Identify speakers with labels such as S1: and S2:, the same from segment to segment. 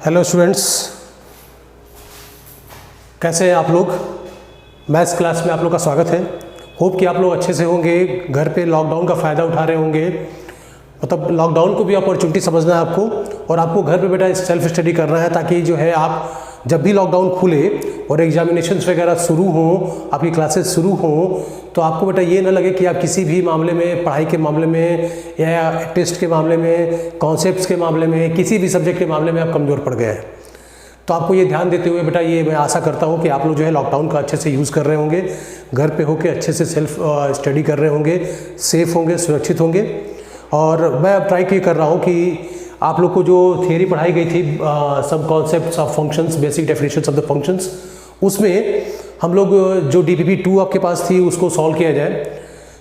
S1: Hello students, कैसे हैं आप लोग। मैथ्स क्लास में आप लोग का स्वागत है। होप कि आप लोग अच्छे से होंगे, घर पे लॉकडाउन का फ़ायदा उठा रहे होंगे। मतलब लॉकडाउन को भी अपॉर्चुनिटी समझना है आपको, और आपको घर पे बेटा सेल्फ स्टडी करना है, ताकि जो है आप जब भी लॉकडाउन खुले और एग्जामिनेशंस वगैरह शुरू हों, आपकी क्लासेस शुरू हों, तो आपको बेटा ये ना लगे कि आप किसी भी मामले में, पढ़ाई के मामले में या टेस्ट के मामले में, कॉन्सेप्ट्स के मामले में, किसी भी सब्जेक्ट के मामले में आप कमज़ोर पड़ गए हैं। तो आपको ये ध्यान देते हुए बेटा ये मैं आशा करता हूँ कि आप लोग जो है लॉकडाउन का अच्छे से यूज़ कर रहे होंगे, घर पे होके अच्छे से सेल्फ स्टडी कर रहे होंगे, सेफ़ होंगे, सुरक्षित होंगे। और मैं अब ट्राई कर रहा हूँ कि आप लोग को जो थियरी पढ़ाई गई थी, सब concepts of functions, basic definitions of the functions, उसमें हम लोग जो DPP 2 आपके पास थी उसको सॉल्व किया जाए।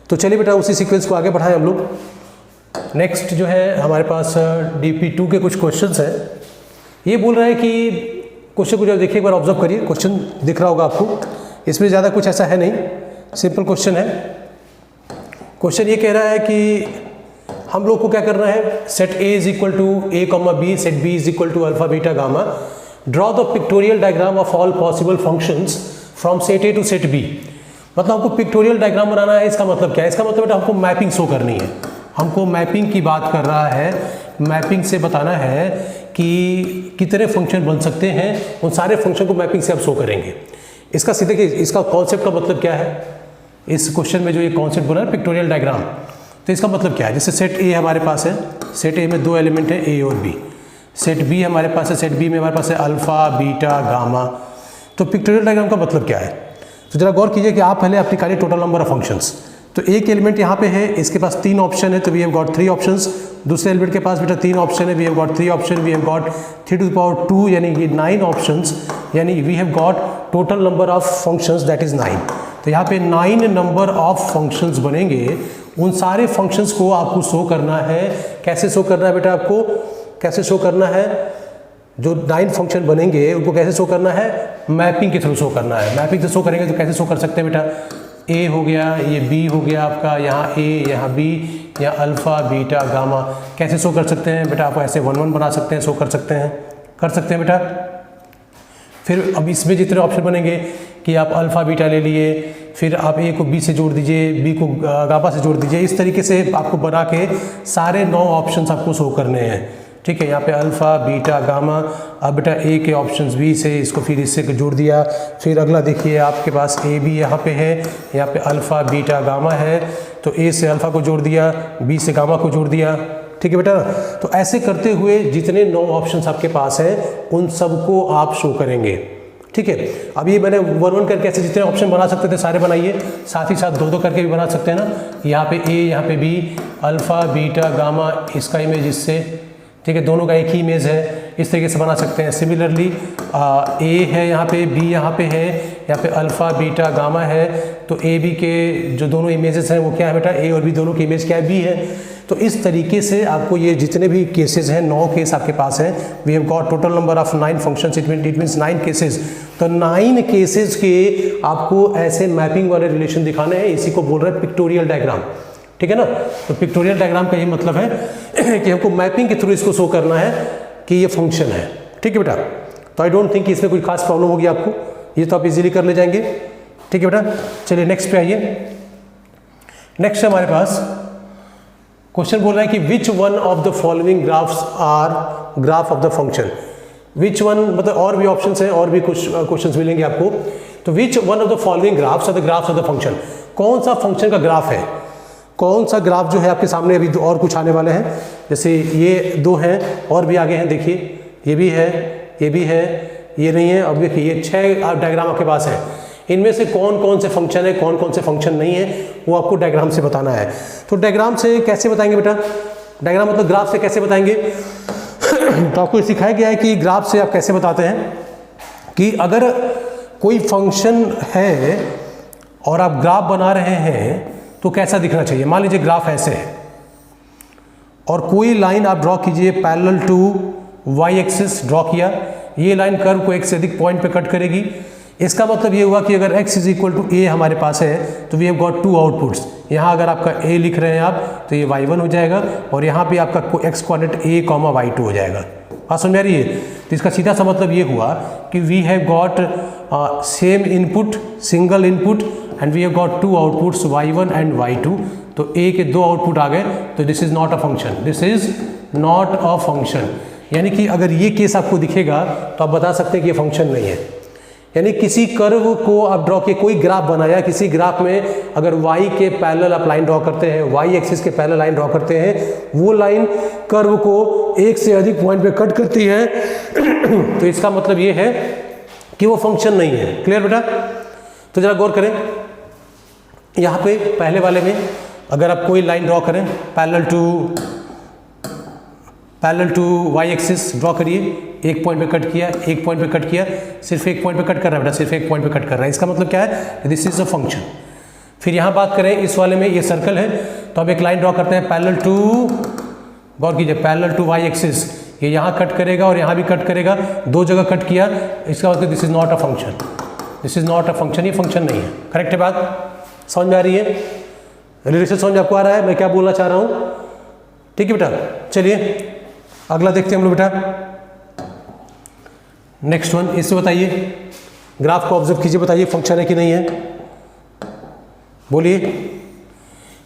S1: तो चलिए बेटा उसी सीक्वेंस को आगे बढ़ाएं हम लोग। नेक्स्ट जो है हमारे पास DPP 2 के कुछ क्वेश्चंस हैं। ये बोल रहा है कि क्वेश्चन को जब देखिए एक बार ऑब्जर्व करिए, क्वेश्चन दिख रहा होगा आपको, इसमें ज़्यादा कुछ ऐसा है नहीं, सिंपल क्वेश्चन है। क्वेश्चन ये कह रहा है कि हम लोग को क्या करना है, set A is equal to A, B, set B is equal to alpha beta gamma, draw the pictorial diagram of all possible functions from set A to set B। मतलब हमको पिक्टोरियल डायग्राम बनाना है। इसका मतलब क्या है? इसका मतलब बेटा हमको मैपिंग शो करनी है। हमको मैपिंग की बात कर रहा है, मैपिंग से बताना है कि कितने फंक्शन बन सकते हैं, उन सारे फंक्शन को मैपिंग से आप शो करेंगे। इसका सीधे कि इसका कॉन्सेप्ट का मतलब क्या है, इस क्वेश्चन में जो ये कॉन्सेप्ट बोला है पिक्टोरियल डायग्राम, तो इसका मतलब क्या है? जैसे सेट A हमारे पास है, सेट A में दो एलिमेंट है A और B। सेट B हमारे पास है, सेट B में हमारे पास है अल्फा बीटा गामा। तो पिक्टोरियल डायग्राम का मतलब क्या है? तो जरा गौर कीजिए कि आप पहले आप निकालिए टोटल नंबर ऑफ फंक्शंस। तो एक एलिमेंट यहाँ पे है, इसके पास 3 ऑप्शन है, तो वी हैव गॉट 3 ऑप्शंस। दूसरे एलिमेंट के पास बेटा 3 ऑप्शन है, we have got 3 option. We have got 3 to the power 2 यानी कि 9 ऑप्शंस, यानी we have got total number of functions that is 9। तो यहाँ पे 9 नंबर ऑफ फंक्शंस बनेंगे। उन सारे फंक्शंस को आपको शो करना है। कैसे शो करना है बेटा? आपको कैसे शो करना है? जो 9 फंक्शन बनेंगे उनको कैसे शो करना है? मैपिंग के थ्रू शो करना है। मैपिंग से शो करेंगे तो कैसे शो कर सकते हैं बेटा? A हो गया, ये B हो गया आपका, यहाँ A, यहाँ B, यहाँ अल्फा बीटा गामा। कैसे शो कर सकते हैं बेटा? आप ऐसे 1 1 बना सकते हैं, शो कर सकते हैं बेटा। फिर अब इसमें जितने ऑप्शन बनेंगे कि आप अल्फा बीटा ले लिए, फिर आप A को B से जोड़ दीजिए, B को गामा से जोड़ दीजिए। इस तरीके से आपको बना के सारे 9 ऑप्शंस आपको शो करने हैं। ठीक है, यहाँ पे अल्फा बीटा गामा। अब बेटा A के ऑप्शंस B से, इसको फिर इससे जोड़ दिया। फिर अगला देखिए आपके पास A B यहाँ पे है, यहाँ पे अल्फा बीटा गामा है, तो A से अल्फा को जोड़ दिया, B से गामा को जोड़ दिया। ठीक है बेटा। तो ऐसे करते हुए जितने 9 ऑप्शंस आपके पास हैं उन सबको आप शो करेंगे। ठीक है, अब ये मैंने 1 1 करके ऐसे जितने ऑप्शन बना सकते थे सारे बनाइए, साथ ही साथ 2 2 करके भी बना सकते हैं ना। यहाँ पे A, यहाँ पे B, अल्फा बीटा गामा, इसका इमेज इससे, ठीक है, दोनों का एक ही इमेज है, इस तरीके से बना सकते हैं। सिमिलरली A है यहाँ पे, B यहाँ पे है, यहाँ पे अल्फा बीटा गामा है, तो A B के जो दोनों इमेजेस हैं वो क्या है बेटा? A और B दोनों की इमेज क्या है? B है। तो इस तरीके से आपको ये जितने भी केसेस हैं, 9 केस आपके पास हैं। We have got total number of 9 functions, it means 9 cases. तो 9 केसेस के आपको ऐसे मैपिंग वाले रिलेशन दिखाने हैं। इसी को बोल रहे हैं पिक्टोरियल डायग्राम। ठीक है ना। तो पिक्टोरियल डायग्राम का ये मतलब है कि हमको मैपिंग के थ्रू इसको शो करना है कि ये फंक्शन है। ठीक है बेटा। तो आई डोंट थिंक इसमें कोई खास प्रॉब्लम होगी आपको, ये तो आप इजीली कर ले जाएंगे। ठीक है बेटा। चलिए नेक्स्ट पे आइए। नेक्स्ट हमारे पास क्वेश्चन बोल रहा है कि which one of the following graphs are graph of the function. Which one मतलब और भी ऑप्शंस हैं, और भी कुछ क्वेश्चंस मिलेंगे आपको। तो which one of the following graphs are the graphs of the function. कौन सा फंक्शन का ग्राफ है? कौन सा ग्राफ जो है आपके सामने? अभी और कुछ आने वाले हैं, जैसे ये 2 हैं और भी आगे हैं, देखिए ये भी है, ये भी है, ये नहीं है। अब देखिए ये 6 डायग्राम आपके पास है। इनमें से कौन कौन से फंक्शन है, कौन कौन से फंक्शन नहीं है, वो आपको डायग्राम से बताना है। तो डायग्राम से कैसे बताएंगे बेटा? डायग्राम मतलब ग्राफ से कैसे बताएंगे? तो आपको सिखाया गया है कि ग्राफ से आप कैसे बताते हैं कि अगर कोई फंक्शन है और आप ग्राफ बना रहे हैं तो कैसा दिखना चाहिए। मान लीजिए ग्राफ ऐसे है और कोई लाइन आप ड्रॉ कीजिए parallel to y axis, draw किया। ये लाइन कर्व को एक से अधिक पॉइंट पे कट करेगी। इसका मतलब ये हुआ कि अगर x इज इक्वल टू ए हमारे पास है तो वी हैव गॉट 2 आउटपुट्स। यहाँ अगर आपका a लिख रहे हैं आप तो ये y1 हो जाएगा, और यहाँ पे आपका x कोऑर्डिनेट a, y2 हो जाएगा। बात समझ आ रही है? तो इसका सीधा सा मतलब ये हुआ कि we have got same input, single input, and we have got two outputs y1 and y2। तो ए के दो आउटपुट आ गए, तो this is not a function, this is not a function. यानी कि अगर ये केस आपको दिखेगा तो आप बता सकते हैं कि ये फंक्शन नहीं है। यानी किसी कर्व को आप ड्रॉ किए, कोई ग्राफ बनाया, किसी ग्राफ में अगर y के पैरेलल आप लाइन ड्रॉ करते हैं, y एक्सिस के पैरेलल लाइन ड्रॉ करते हैं, वो लाइन कर्व को एक से अधिक पॉइंट पे कट करती है तो इसका मतलब ये है कि वो फंक्शन नहीं है। क्लियर बेटा? तो जरा गौर करें, यहाँ पे पहले वाले में अगर आप कोई लाइन ड्रॉ करें parallel to y axis draw करिए, एक पॉइंट पे कट किया, एक पॉइंट पे कट किया, सिर्फ एक पॉइंट पे कट कर रहा है बेटा, सिर्फ एक पॉइंट पे कट कर रहा है, इसका मतलब क्या है? This is a function. फिर यहाँ बात करें इस वाले में, ये सर्कल है, तो अब एक लाइन ड्रॉ करते हैं पैरेलल टू, गौर कीजिए, पैरेलल टू y एक्सिस, ये यहाँ कट करेगा और यहाँ भी कट करेगा, दो जगह कट किया, इसका मतलब this is not a function, this is not a function, ये फंक्शन नहीं है। करेक्ट है बात? समझ में आ रही है? रिलेशन समझ में आपको आ रहा है मैं क्या बोलना चाह रहा हूँ? ठीक है बेटा, चलिए अगला देखते हैं हम लोग बेटा। नेक्स्ट वन, इससे बताइए, ग्राफ को ऑब्जर्व कीजिए, बताइए फंक्शन है कि नहीं है, बोलिए।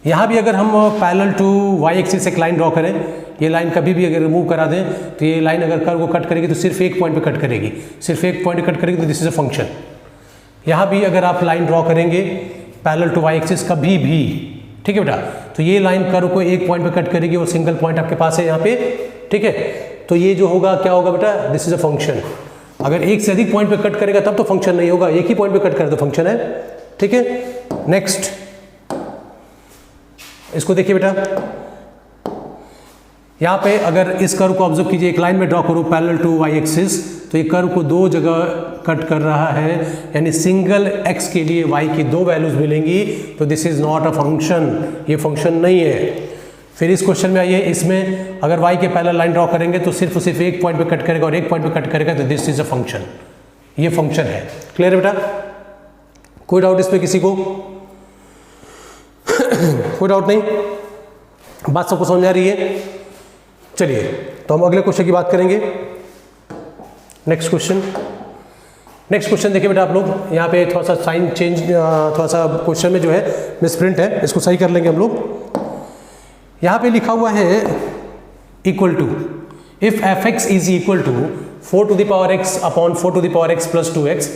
S1: यहाँ भी अगर हम पैरेलल टू y एक्सिस एक लाइन ड्रॉ करें, ये लाइन कभी भी अगर रिमूव करा दें तो ये लाइन अगर कर्व को कट करेगी तो सिर्फ एक पॉइंट पे कट करेगी, सिर्फ एक पॉइंट पे कट करेगी, तो दिस इज अ फंक्शन। यहाँ भी अगर आप लाइन ड्रॉ करेंगे पैरेलल टू y एक्सिस कभी भी, ठीक है बेटा, तो ये लाइन कर्व को एक पॉइंट पे कट करेगी और सिंगल पॉइंट आपके पास है यहाँ पे, ठीक है। तो ये जो होगा क्या होगा बेटा? This is a function. अगर एक से अधिक पॉइंट पे कट करेगा तब तो फंक्शन नहीं होगा, एक ही पॉइंट पे कट करे तो फंक्शन है, ठीक है। नेक्स्ट, इसको देखिए बेटा, यहाँ पे अगर इस कर्व को ऑब्जर्व कीजिए, एक लाइन में ड्रॉ करो पैरेलल टू y एक्सिस, तो ये कर्व को दो जगह कट कर रहा है, यानी सिंगल x के लिए y की दो वैल्यूज मिलेंगी, तो this is not a function, ये फंक्शन नहीं है। फिर इस क्वेश्चन में आइए, इसमें अगर y के पैरेलल लाइन ड्रॉ करेंगे तो सिर्फ एक पॉइंट पे कट करेगा और एक पॉइंट पे कट करेगा, तो दिस इज अ फंक्शन, ये फंक्शन है। क्लियर है बेटा? कोई डाउट इस पे किसी को? कोई डाउट नहीं? बात सबको समझ आ रही है? चलिए तो हम अगले क्वेश्चन की बात करेंगे। नेक्स्ट क्वेश्चन देखिए बेटा, आप लोग यहाँ पे थोड़ा सा साइन चेंज, थोड़ा सा क्वेश्चन में जो है मिसप्रिंट है, इसको सही कर लेंगे हम लोग। यहाँ पे लिखा हुआ है equal to, if fx is equal to 4 to the power x upon 4 to the power x plus 2x,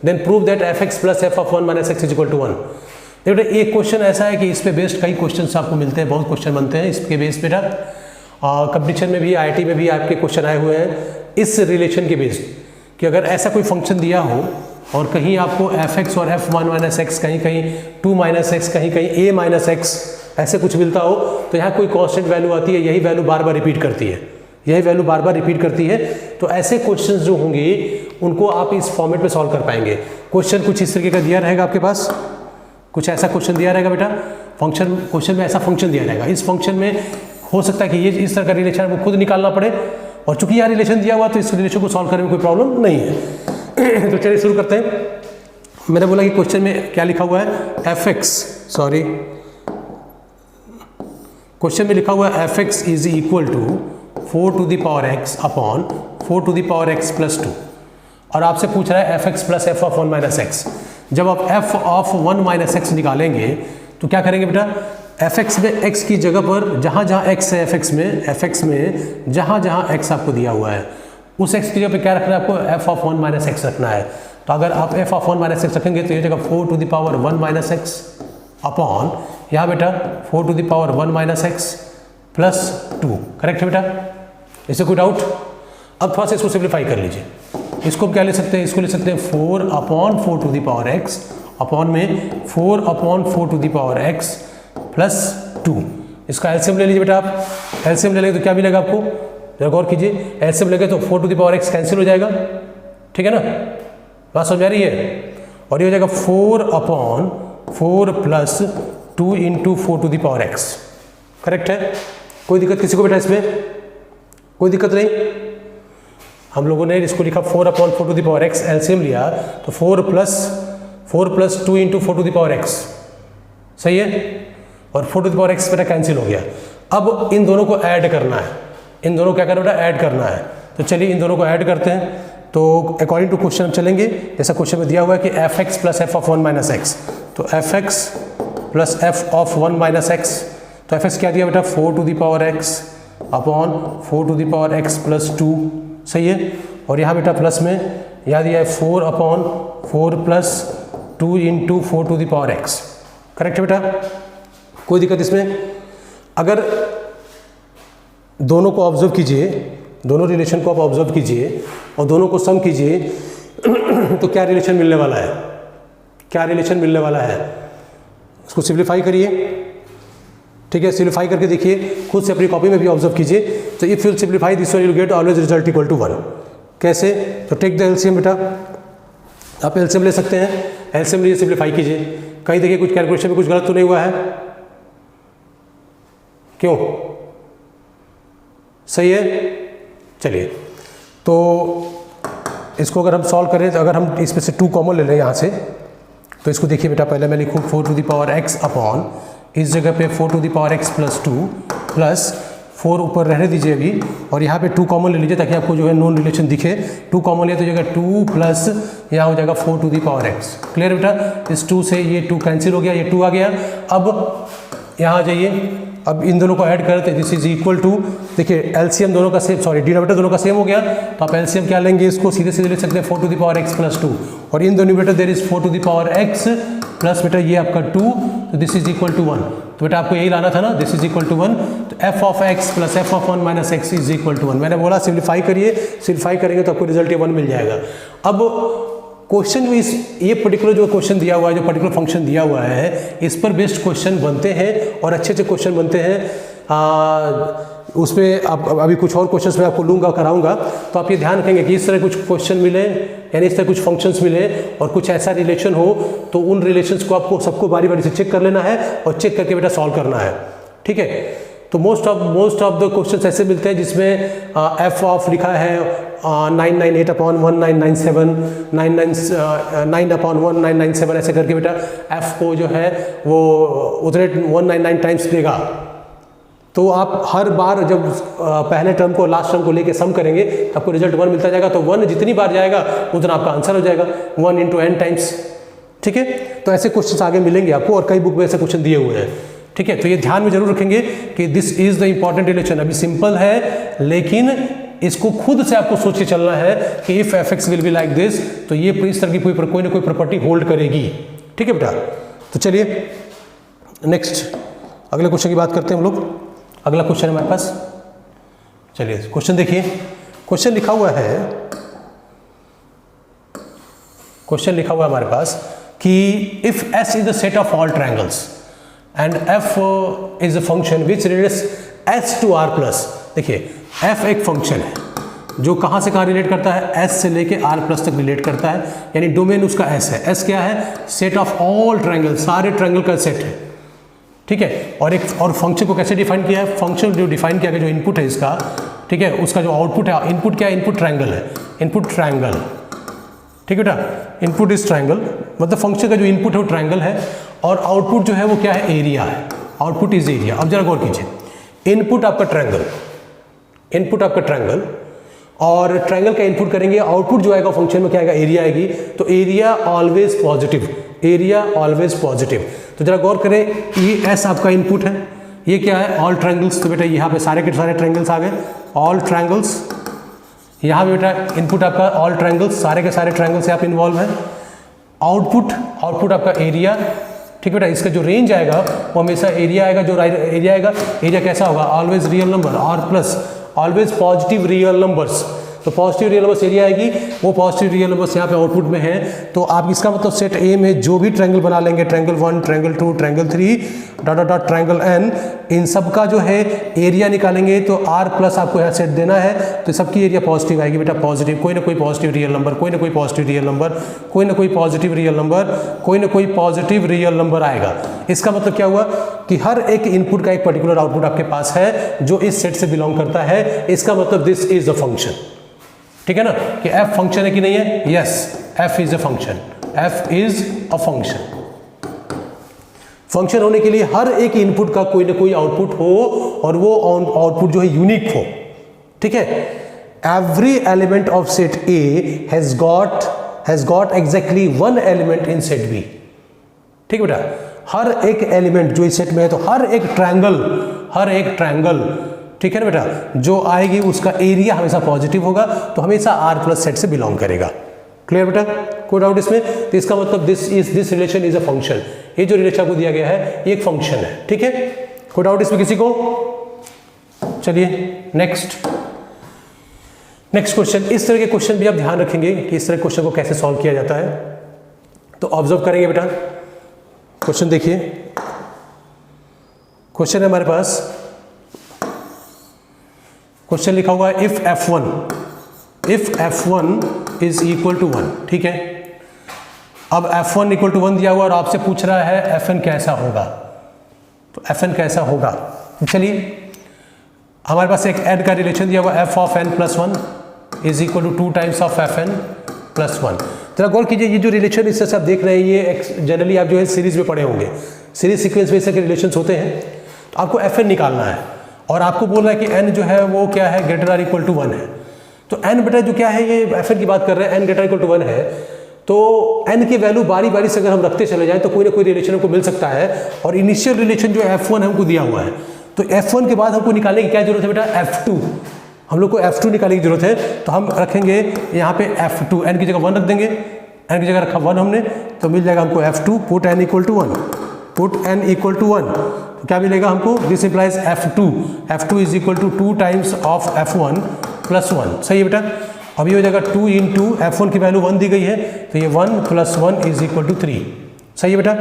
S1: then prove that fx plus f of 1 minus x is equal to 1। देखो बेटा, एक क्वेश्चन ऐसा है कि इस पे based कई question आपको मिलते हैं, बहुत क्वेश्चन बनते हैं इसके बेस बेटा। कंपटीशन में भी, IIT में भी आपके क्वेश्चन आए हुए हैं इस रिलेशन के बेस्ड, कि अगर ऐसा कोई फंक्शन दिया हो और कहीं आपको fx और f1 माइनस एक्स, कहीं कहीं 2 माइनस एक्स, कहीं कहीं a माइनस एक्स, ऐसे कुछ मिलता हो, तो यहाँ कोई कांस्टेंट वैल्यू आती है, यही वैल्यू बार बार रिपीट करती है, यही वैल्यू बार बार रिपीट करती है। तो ऐसे क्वेश्चंस जो होंगे उनको आप इस फॉर्मेट पे सॉल्व कर पाएंगे। क्वेश्चन कुछ इस तरीके का दिया रहेगा आपके पास, कुछ ऐसा क्वेश्चन दिया रहेगा बेटा, फंक्शन, क्वेश्चन में ऐसा फंक्शन दिया रहेगा, इस फंक्शन में हो सकता है कि ये इस तरह का रिलेशन वो खुद निकालना पड़े, और चूंकि यहाँ रिलेशन दिया हुआ तो इस रिलेशन को सॉल्व करने में कोई प्रॉब्लम नहीं है। तो चलिए शुरू करते हैं। मैंने बोला कि क्वेश्चन में क्या लिखा हुआ है, क्वेश्चन में लिखा हुआ है fx is equal to 4 to the power x upon 4 to the power x plus 2, और आपसे पूछ रहा है fx plus f of 1 minus x. जब आप f ऑफ 1 माइनस एक्स निकालेंगे तो क्या करेंगे बेटा, fx में x की जगह पर जहाँ जहाँ x है fx में जहाँ जहाँ x आपको दिया हुआ है उस x की जगह पे क्या रखना है आपको, f ऑफ 1 माइनस एक्स रखना है। तो अगर आप f ऑफ 1 माइनस एक्स रखेंगे तो ये जगह 4 to the power 1 minus x upon यहाँ बेटा 4 to the power 1 minus x plus 2। Correct है बेटा? इससे कोई डाउट? अब थोड़ा सा इसको सिंप्लीफाई कर लीजिए, इसको क्या ले सकते हैं, इसको ले सकते हैं 4 upon 4 to the power x upon में 4 upon 4 to the power x plus 2। इसका एलसीएम ले लीजिए बेटा, आप एलसीएम ले लेंगे तो क्या मिलेगा आपको, जरा गौर कीजिए, एलसीएम लेंगे तो 4 to the power x cancel हो जाएगा, ठीक है ना, बात समझ आ रही है। और ये हो जाएगा 4 upon 4 plus 2 into 4 to the power x। Correct है? कोई दिक्कत किसी को बेटा इसमें? कोई दिक्कत नहीं। हम लोगों ने इसको लिखा 4 upon 4 to the power x, LCM लिया तो 4 plus 2 into 4 to the power x, सही है, और 4 टू द पावर x बेटा कैंसिल हो गया। अब इन दोनों को ऐड करना है, इन दोनों क्या करना बेटा, ऐड करना है। तो चलिए इन दोनों को ऐड करते हैं। तो अकॉर्डिंग टू क्वेश्चन हम चलेंगे, जैसा क्वेश्चन में दिया हुआ है कि F X plus F of 1 minus X, तो F X plus F of 1 minus X, तो एफ एक्स क्या दिया बेटा 4 to the power x upon 4 to the power x plus 2, सही है। और यहाँ बेटा प्लस में यहाँ दिया है 4 upon 4 plus 2 into 4 to the power x, correct है बेटा, कोई दिक्कत इसमें। अगर दोनों को ऑब्जर्व कीजिए, दोनों रिलेशन को आप ऑब्जर्व कीजिए और दोनों को सम कीजिए तो क्या रिलेशन मिलने वाला है, क्या रिलेशन मिलने वाला है, उसको सिंप्लीफाई करिए, ठीक है। सिंप्लीफाई करके देखिए, खुद से अपनी कॉपी में भी ऑब्जर्व कीजिए। तो if you simplify this one you get always result equal to 1। कैसे, तो टेक द एलसीएम बेटा, आप एलसीएम ले सकते हैं, एलसीएम लिए सिंप्लीफाई कीजिए। कहीं देखिए कुछ कैलकुलेशन में कुछ गलत तो नहीं हुआ है, क्यों, सही है। चलिए तो इसको अगर हम सॉल्व करें, तो अगर हम इसमें से 2 कॉमन ले लें यहाँ से, तो इसको देखिए बेटा, पहले मैं लिखूँ 4 to the power x upon, इस जगह पे 4 to the power x plus 2 plus 4 ऊपर रहने दीजिए अभी, और यहाँ पे 2 कॉमन ले लीजिए ताकि आपको जो है नॉन रिलेशन दिखे। 2 कॉमन लिया तो जगह 2 प्लस यहाँ हो जाएगा 4 to the power x, clear बेटा। इस 2 से ये 2 कैंसिल हो गया, ये 2 आ गया। अब यहाँ आ जाइए, अब इन दोनों को ऐड करते, दिस इज इक्वल टू, देखिए एलसीएम दोनों का सेम, सॉरी डिनोमिनेटर दोनों का सेम हो गया, तो आप एलसीएम क्या लेंगे, इसको सीधे सीधे ले सकते हैं 4 to the power x plus 2, और इन दोनों बेटा there is 4 to the power x plus बेटा ये आपका 2, तो दिस इज इक्वल टू 1। तो बेटा आपको यही लाना था ना, दिस इज इक्वल टू 1, तो f of x plus F of 1 minus x is equal to 1। मैंने बोला सिंप्लीफाई करिए, सिंप्लीफाई करेंगे तो आपको रिजल्ट 1 मिल जाएगा। अब क्वेश्चन में ये पर्टिकुलर जो क्वेश्चन दिया हुआ है, जो पर्टिकुलर फंक्शन दिया हुआ है, इस पर बेस्ड क्वेश्चन बनते हैं और अच्छे अच्छे क्वेश्चन बनते हैं। उस पर आप अभी कुछ और क्वेश्चंस मैं आपको लूँगा, कराऊंगा, तो आप ये ध्यान रखेंगे कि इस तरह कुछ क्वेश्चन मिले, यानी इस तरह कुछ फंक्शंस मिले और कुछ ऐसा रिलेशन हो, तो उन रिलेशंस को आपको सबको बारी बारी से चेक कर लेना है और चेक करके बेटा सॉल्व करना है, ठीक है। तो मोस्ट ऑफ द क्वेश्चंस ऐसे मिलते हैं जिसमें एफ ऑफ लिखा है 998 अपॉन 1997, 9 अपॉन 1997 ऐसे करके बेटा एफ को जो है वो उतने 199 टाइम्स देगा। तो आप हर बार जब पहले टर्म को लास्ट टर्म को लेके सम करेंगे तो आपको रिजल्ट 1 मिलता जाएगा। तो 1 जितनी बार जाएगा उतना आपका आंसर हो जाएगा, 1 इंटू n टाइम्स, ठीक है। तो ऐसे क्वेश्चन आगे मिलेंगे आपको और कई बुक में ऐसे क्वेश्चन दिए हुए हैं, ठीक है। तो ये ध्यान में जरूर रखेंगे कि this is the important relation. अभी सिंपल है, लेकिन इसको खुद से आपको सोच के चलना है कि if F x will be like this, तो ये इस तरह की कोई ना कोई प्रॉपर्टी होल्ड करेगी, ठीक है बेटा। तो चलिए नेक्स्ट अगले क्वेश्चन की बात करते हैं हम लोग। अगला क्वेश्चन है हमारे पास, चलिए क्वेश्चन देखिए। क्वेश्चन लिखा हुआ है, क्वेश्चन लिखा हुआ है हमारे पास कि if S is the set of all triangles and f is a function which relates S to R plus. देखिए एफ एक फंक्शन है जो कहाँ से कहाँ रिलेट करता है, एस से लेके आर प्लस तक रिलेट करता है, यानी डोमेन उसका एस है। एस क्या है, सेट ऑफ ऑल ट्रायंगल, सारे ट्रायंगल का सेट है, ठीक है। और फंक्शन को कैसे डिफाइन किया है, फंक्शन जो डिफाइन किया गया, जो इनपुट है इसका, ठीक है, उसका जो आउटपुट है, इनपुट क्या है, इनपुट ट्रायंगल है, इनपुट ट्रायंगल, ठीक है बेटा। इनपुट इज ट्रायंगल, मतलब फंक्शन का जो इनपुट है वो ट्रायंगल है और आउटपुट जो है वो क्या है, एरिया है। Output is area. अब जरा गौर कीजिए, इनपुट आपका ट्रायंगल, इनपुट आपका ट्रायंगल, और ट्रायंगल का इनपुट करेंगे, आउटपुट जो आएगा फंक्शन में क्या आएगा, एरिया आएगी। तो area always positive, area always positive. तो जरा गौर करें, ये एस आपका इनपुट है, ये क्या है, ऑल ट्रायंगल्स। तो बेटा यहाँ पे सारे के सारे ट्रायंगल्स आ गए, ऑल ट्रायंगल्स। यहाँ पे बेटा इनपुट आपका ऑल ट्रायंगल्स, सारे के सारे ट्रायंगल से आप इन्वॉल्व हैं। आउटपुट, आउटपुट आपका एरिया, ठीक है बेटा। इसका जो रेंज आएगा वो हमेशा एरिया आएगा, जो एरिया आएगा, एरिया कैसा होगा, always real number, R plus, always positive real numbers. तो पॉजिटिव रियल नंबर्स एरिया आएगी, वो पॉजिटिव रियल नंबर्स यहाँ पे आउटपुट में है। तो आप इसका मतलब सेट ए में जो भी ट्रायंगल बना लेंगे, triangle 1, triangle 2, triangle 3, dot dot dot triangle n, इन सब का जो है एरिया निकालेंगे तो r प्लस आपको यहाँ सेट देना है, तो सबकी एरिया पॉजिटिव आएगी बेटा, पॉजिटिव, कोई ना कोई पॉजिटिव रियल नंबर, कोई ना कोई पॉजिटिव रियल नंबर, कोई ना कोई पॉजिटिव रियल नंबर, कोई ना कोई पॉजिटिव रियल नंबर आएगा। इसका मतलब क्या हुआ कि हर एक इनपुट का एक पर्टिकुलर आउटपुट आपके पास है जो इस सेट से बिलोंग करता है। इसका मतलब दिस इज अ फंक्शन, ठीक है ना, कि f फंक्शन है कि नहीं है, yes, f is a function, f is a function. Function होने के लिए हर एक इनपुट का कोई ना कोई आउटपुट हो और वो आउटपुट जो है यूनिक हो, ठीक है। every element of set A has got exactly one element in set B। ठीक है बेटा, हर एक एलिमेंट जो इस सेट में है, तो हर एक ट्रायंगल ठीक है ना बेटा, जो आएगी उसका एरिया हमेशा पॉजिटिव होगा, तो हमेशा R प्लस सेट से बिलोंग करेगा। क्लियर बेटा, कोई डाउट इसमें? तो इसका मतलब this relation is a function. ये जो रिलेशन को दिया गया है ये एक फंक्शन है। ठीक है, कोई डाउट इसमें किसी को? चलिए नेक्स्ट क्वेश्चन। इस तरह के क्वेश्चन भी आप ध्यान रखेंगे कि इस तरह के क्वेश्चन को कैसे सॉल्व किया जाता है। तो ऑब्जर्व करेंगे बेटा, क्वेश्चन देखिए। क्वेश्चन है हमारे पास, क्वेश्चन लिखा हुआ है if f1 is equal to 1। ठीक है, अब f1 इक्वल टू 1 दिया हुआ और आपसे पूछ रहा है fn कैसा होगा। तो fn कैसा होगा, चलिए हमारे पास एक n का रिलेशन दिया हुआ f of n plus 1 is equal to 2 times of fn plus 1। जरा गौर कीजिए, ये जो रिलेशन इससे से आप देख रहे हैं, ये जनरली आप जो है सीरीज में पढ़े होंगे, सीरीज सीक्वेंस में इस तरह के रिलेशन होते हैं। तो आपको fn निकालना है और आपको बोल रहा है कि n जो है वो क्या है, ग्रेटर आर इक्वल टू 1 है। तो n बेटा जो क्या है, ये fn की बात कर रहे हैं, n ग्रेटर इक्वल टू 1 है, तो n की वैल्यू बारी बारी से अगर हम रखते चले जाएं तो कोई ना कोई रिलेशन हमको मिल सकता है। और इनिशियल रिलेशन जो f1 हमको दिया हुआ है, तो f1 के बाद हमको निकालने की क्या जरूरत है बेटा, f2। हम लोग को f2 निकालने की जरूरत है, तो हम रखेंगे यहाँ पे f2, n की जगह 1 रख देंगे, n की जगह रखा 1 हमने, तो मिल जाएगा हमको f2, put n equal to 1, put n equal to 1, तो क्या मिलेगा हमको, this implies f2 is equal to 2 times of f1 plus 1। सही है बेटा। अब ये हो जाएगा 2 इंटू f1 की वैल्यू 1 दी गई है, तो ये 1 प्लस 1 इज इक्वल टू 3। सही है बेटा।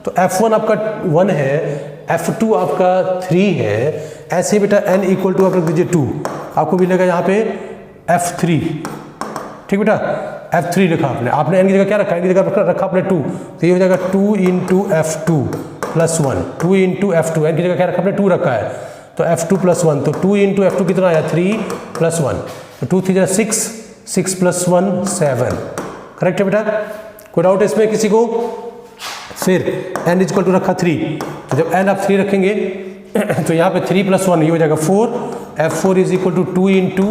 S1: तो f1 आपका 1 है, f2 आपका 3 है, ऐसे बेटा n इक्वल टू आप रख दीजिए 2, आपको मिलेगा यहाँ पे f3। ठीक बेटा, f3 लिखा आपने n की जगह क्या रखा, n की जगह रखा आपने 2, तो ये हो जाएगा 2 into f2 plus 1, 2 into f2, n की जगह क्या रखा आपने 2 रखा है, तो f2 प्लस 1, तो 2 इंटू f2 कितना आया 3 प्लस 1, तो 2 3 6, 6 प्लस 1 7। करेक्ट है बेटा, कोई डाउट है इसमें किसी को? फिर n इक्वल टू रखा 3, तो जब n आप 3 रखेंगे तो यहाँ पे 3 प्लस 1 ये हो जाएगा 4, f4 is equal to 2 into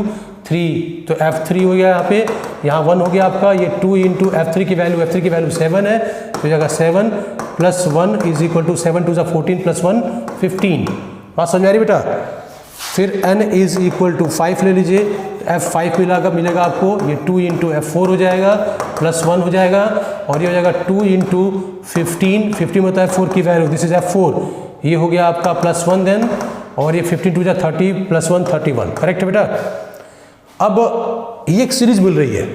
S1: 3, तो f3 हो गया यहाँ पे, यहाँ 1 हो गया आपका, ये 2 इंटू f3 की वैल्यू 7 है, तो हो जाएगा 7 plus 1 is equal to 7 two 14 plus 1 15। बात समझ आ रही बेटा। फिर n इज इक्वल टू 5 ले लीजिए, f5 मिलेगा आपको, ये 2 इंटू f4 हो जाएगा प्लस 1 हो जाएगा, और ये हो जाएगा 2 इंटू 15 में होता है 4 की वैल्यू, दिस इज f4, ये हो गया आपका प्लस 1 देन, और ये 15 टू 30 प्लस 1 31। करेक्ट है बेटा। अब ये एक सीरीज मिल रही है,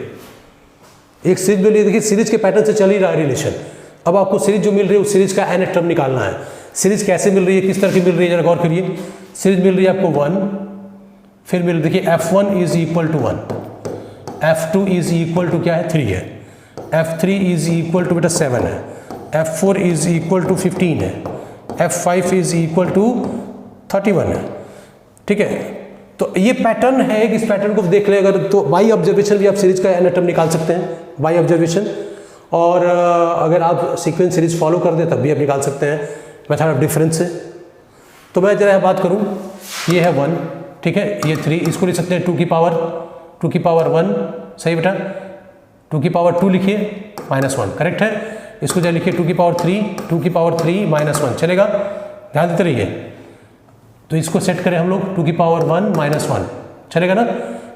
S1: देखिए सीरीज के पैटर्न से चल ही रहा है रिलेशन। अब आपको सीरीज जो मिल रही है उस सीरीज का n टर्म निकालना है। सीरीज कैसे मिल रही है, किस तरह की मिल रही है, जरा गौर करिए। सीरीज मिल रही है आपको 1, फिर मिल देखिए f1 is equal to 1, f2 is equal to क्या है 3 है, f3 इज इक्वल टू बेटा 7 है, f4 इज इक्वल टू 15 है, f5 इज इक्वल टू 31 है। ठीक है, तो ये पैटर्न है, इस पैटर्न को देख ले अगर, तो बाई ऑब्जर्वेशन भी आप सीरीज का n टर्म निकाल सकते हैं बाई ऑब्जर्वेशन, और अगर आप सीक्वेंस सीरीज फॉलो कर दें तब भी आप निकाल सकते हैं मेथड ऑफ डिफरेंस से। तो मैं जरा बात करूं, ये है 1, ठीक है, ये 3, इसको लिख सकते हैं 2 की पावर 1। सही बेटा, 2 की पावर 2 लिखिए -1, करेक्ट है। इसको जरा लिखिए 2 की पावर 3 -1, चलेगा, ध्यान देते रहिए। तो इसको सेट करें हम लोग 2 की पावर 1 -1, चलेगा ना।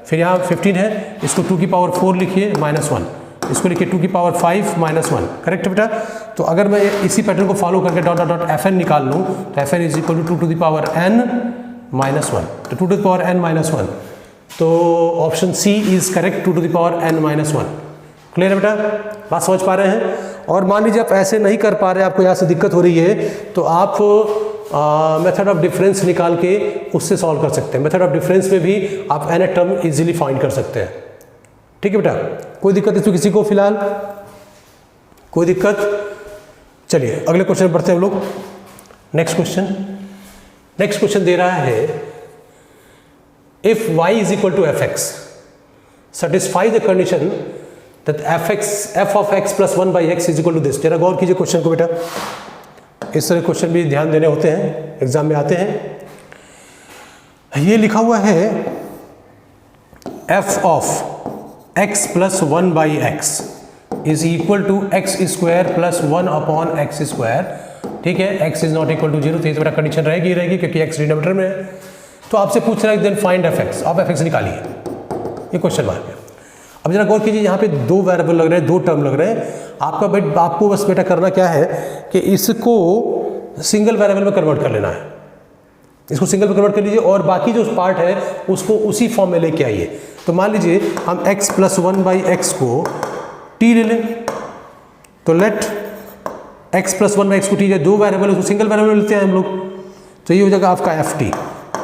S1: फिर यहाँ 15 है, इसको 2 की पावर 4 लिखिए -1, इसको लिखिए 2 की पावर 5 -1, करेक्ट बेटा। तो अगर मैं इसी पैटर्न को फॉलो करके डॉट डॉट डॉट fn निकाल लूँ, तो fn is equal to 2 to the power n -1, तो 2 टू द पावर n -1, तो option C is correct, 2 to the power n -1। Clear है बेटा, बात समझ पा रहे हैं। और मान लीजिए आप ऐसे नहीं कर पा रहे, आपको यहाँ से दिक्कत हो रही है, तो आप मेथड ऑफ डिफरेंस निकाल के उससे सॉल्व कर सकते हैं। मेथड ऑफ डिफरेंस में भी आप n टर्म इजीली फाइंड कर सकते हैं। ठीक है बेटा, कोई दिक्कत इसमें किसी को फिलहाल? कोई दिक्कत? चलिए अगले क्वेश्चन बढ़ते हैं हम लोग। नेक्स्ट क्वेश्चन दे रहा है if y is equal to fx satisfy the condition that f of x plus 1 by x is equal to this। जरा गौर कीजिए क्वेश्चन को बेटा, इस तरह क्वेश्चन भी ध्यान देने होते हैं, एग्जाम में आते हैं। ये लिखा हुआ है f of x plus 1 by x is equal to x square plus 1 upon x square, ठीक है, x is not equal to 0, तो ये तो मेरा कंडीशन रहेगी क्योंकि x डिनोमिनेटर में है। तो आपसे पूछ रहा है देन फाइंड एफ एक्स, आप एफ एक्स निकालिए, ये क्वेश्चन मार्क है। अब जरा गौर कीजिए, यहाँ पे दो वेरिएबल लग रहे हैं, दो टर्म लग रहे हैं। आपको बस बेटा करना क्या है कि इसको सिंगल वेरिएबल में कन्वर्ट कर लेना है, इसको सिंगल में कन्वर्ट कर लीजिए और बाकी जो पार्ट है उसको उसी फॉर्म में लेके आइए। तो मान लीजिए हम x प्लस 1 बाई एक्स को t ले लें, तो let x plus 1 by x को t, दो वेरिएबल उसको सिंगल वेरिएबल लेते हैं हम लोग, तो ये हो जाएगा आपका एफ टी।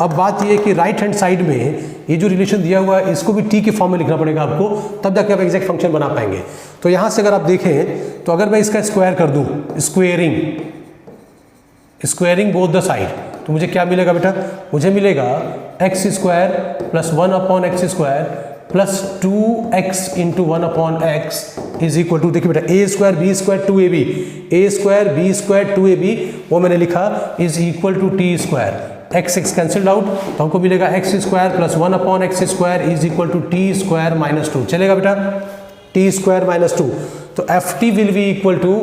S1: अब बात ये है कि राइट हैंड साइड में ये जो रिलेशन दिया हुआ है इसको भी t के फॉर्म में लिखना पड़ेगा आपको, तब जाके आप एग्जैक्ट फंक्शन बना पाएंगे। तो यहाँ से अगर आप देखें तो अगर मैं इसका स्क्वायर कर दूँ, स्क्वेयरिंग बोथ द साइड, तो मुझे क्या मिलेगा बेटा, मुझे मिलेगा x square plus 1 upon x square plus 2x into 1 upon x is equal to, देखिए बेटा, A square B square 2ab, A square B square 2ab, वो मैंने लिखा is equal to T square, x x cancelled out, तो हमको मिलेगा x square plus 1 upon x square is equal to T square minus 2, चलेगा बेटा, T square minus 2। तो f T will be equal to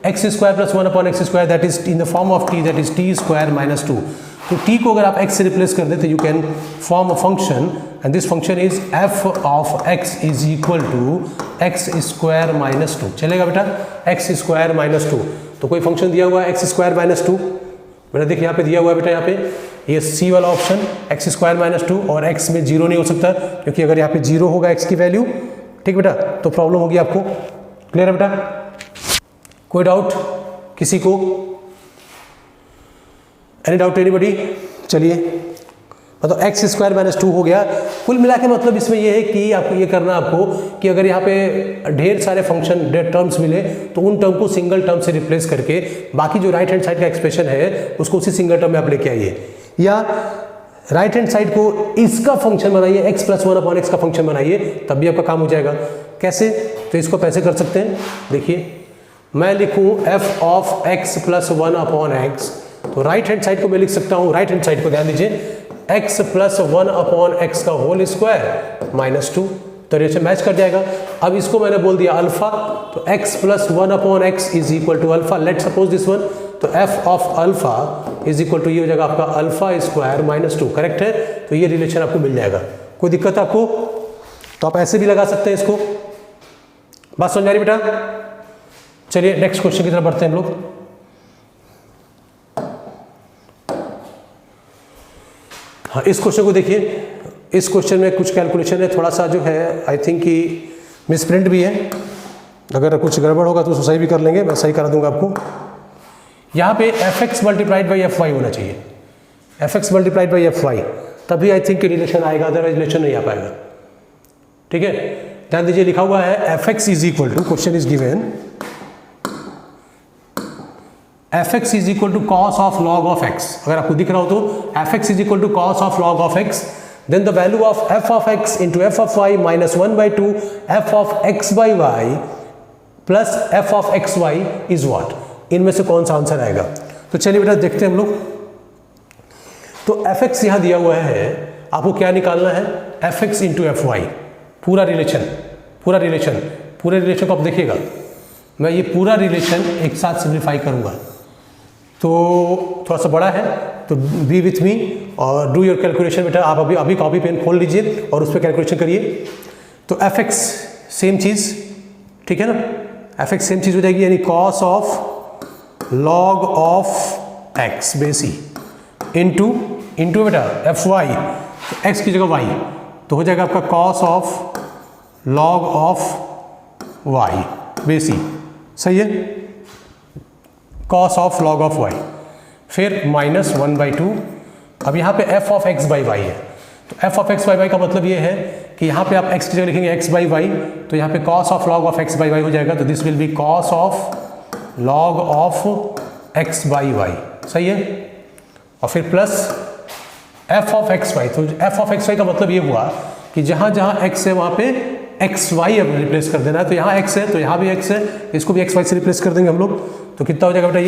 S1: x square plus 1 upon x square, that is in the form of T, that is T square minus 2। तो t को अगर आप x से replace कर दें तो you can form a function and this function is f of x is equal to x square minus 2, चलेगा बेटा, एक्स स्क्वायर माइनस 2। तो कोई फंक्शन दिया हुआ है एक्स स्क्वायर माइनस 2, बेटा देखिए यहाँ पे दिया हुआ है बेटा, यहाँ पे ये सी वाला ऑप्शन एक्स स्क्वायर माइनस 2, और x में 0 नहीं हो सकता क्योंकि अगर यहाँ पे 0 होगा x की वैल्यू, ठीक बेटा, तो प्रॉब्लम होगी आपको। क्लियर है बेटा, कोई डाउट किसी को, एनी डाउट एनीबडी? चलिए, मतलब एक्स स्क्वायर माइनस 2 हो गया। कुल मिला के मतलब इसमें यह है कि आपको ये करना आपको कि अगर यहाँ पे ढेर सारे फंक्शन ढेर टर्म्स मिले तो उन टर्म को सिंगल टर्म से रिप्लेस करके बाकी जो राइट हैंड साइड का एक्सप्रेशन है उसको उसी सिंगल टर्म में आप लेके आइए, या राइट हैंड साइड को इसका फंक्शन बनाइए, एक्स प्लस 1 अपॉन एक्स का फंक्शन बनाइए, तब भी आपका काम हो जाएगा। कैसे? तो इसको कैसे कर सकते हैं, देखिए मैं लिखूँ F of x plus 1 upon x, तो राइट हैंड साइड को मैं लिख सकता हूँ, राइट हैंड साइड को ध्यान दीजिए, x प्लस 1 अपॉन एक्स का होल स्क्वायर माइनस 2, तो रिलेशन मैच कर जाएगा। अब इसको मैंने बोल दिया अल्फा, तो x plus 1 upon x is equal to alpha, let suppose this one, तो f of alpha is equal to ये हो जाएगा आपका अल्फा स्क्वायर माइनस 2, करेक्ट है। तो ये रिलेशन आपको मिल जाएगा। कोई दिक्कत आपको? तो आप ऐसे भी लगा सकते हैं इसको। बात समझ आ रही बेटा? चलिए नेक्स्ट क्वेश्चन की तरफ बढ़ते हैं हम लोग। हाँ, इस क्वेश्चन को देखिए, इस क्वेश्चन में कुछ कैलकुलेशन है, थोड़ा सा जो है आई थिंक कि मिसप्रिंट भी है, अगर कुछ गड़बड़ होगा तो उसको सही भी कर लेंगे, मैं सही करा दूंगा आपको। यहाँ पे f x multiplied by f y होना चाहिए, f x multiplied by f y, तभी आई थिंक रिलेशन आएगा, अदरवाइज रिलेशन नहीं आ पाएगा। ठीक है, ध्यान दीजिए, लिखा हुआ है f x is equal to, question is given f x is equal to cos of log of x. अगर आपको दिख रहा हो तो F x is equal to cos of log of x, then the value of f of x into F of y minus 1/2 f of x by y plus F of x y is what, इनमें से कौन सा answer आएगा? तो चलिए बेटा देखते हैं हम लोग। तो एफ एक्स यहाँ दिया हुआ है, आपको क्या निकालना है, f x into f y, पूरा रिलेशन, पूरे रिलेशन को आप देखिएगा, मैं ये पूरा रिलेशन एक साथ सिम्प्लीफाई करूँगा, तो थोड़ा सा बड़ा है, तो बी विथ मी और डू योर कैलकुलेशन बेटा। आप अभी कॉपी पेन खोल लीजिए और उस पर कैलकुलेशन करिए। तो एफ एक्स सेम चीज़, ठीक है ना, एफ एक्स सेम चीज़ हो जाएगी, यानी cos of log of x बेसी इंटू बेटा एफ वाई, तो एक्स की जगह वाई, तो हो जाएगा आपका cos of log of y बेसी, सही है, cos of log of y, फिर माइनस 1/2। अब यहाँ पे f of x by y है, तो f of x by y का मतलब ये है कि यहाँ पे आप एक्स की जगह लिखेंगे एक्स बाई वाई, तो यहाँ पे cos of log of x by y हो जाएगा, तो this will be cos of log of x by y, सही है। और फिर plus F of x y, तो एफ ऑफ एक्स वाई का मतलब ये हुआ कि जहाँ जहाँ एक्स है वहाँ पे एक्स वाई अब रिप्लेस कर देना है, तो यहाँ एक्स है तो यहाँ भी एक्स है, इसको भी एक्स वाई से रिप्लेस कर देंगे हम लोग, तो कितना हो जाएगा बेटा,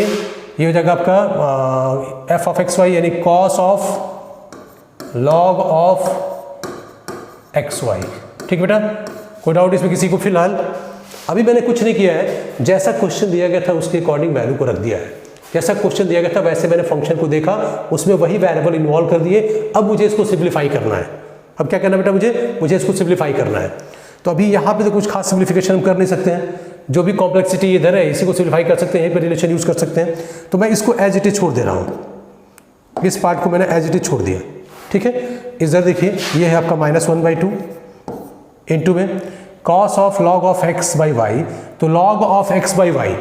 S1: ये हो जाएगा आपका एफ ऑफ एक्स वाई, यानी cos of log of x y. ठीक बेटा, कोई डाउट इसमें किसी को? फिलहाल अभी मैंने कुछ नहीं किया है, जैसा क्वेश्चन दिया गया था उसके अकॉर्डिंग वैल्यू को रख दिया है। जैसा क्वेश्चन दिया गया था वैसे मैंने फंक्शन को देखा, उसमें वही वेरिएबल इन्वॉल्व कर दिए। अब मुझे इसको सिंप्लीफाई करना है। अब क्या करना है बेटा? मुझे इसको सिंप्लीफाई करना है। तो अभी यहाँ पे तो कुछ खास सिंप्लीफिकेशन हम कर नहीं सकते हैं, जो भी कॉम्प्लेक्सिटी इधर है इसी को सिंप्लीफाई कर सकते हैं, यहीं पर रिलेशन यूज कर सकते हैं। तो मैं इसको एज इट इज छोड़ दे रहा हूँ, इस पार्ट को मैंने एज इट इज छोड़ दिया। ठीक है, इधर देखिए ये है आपका -1/2 इंटू में cos of log of x by Y. तो log of x by Y,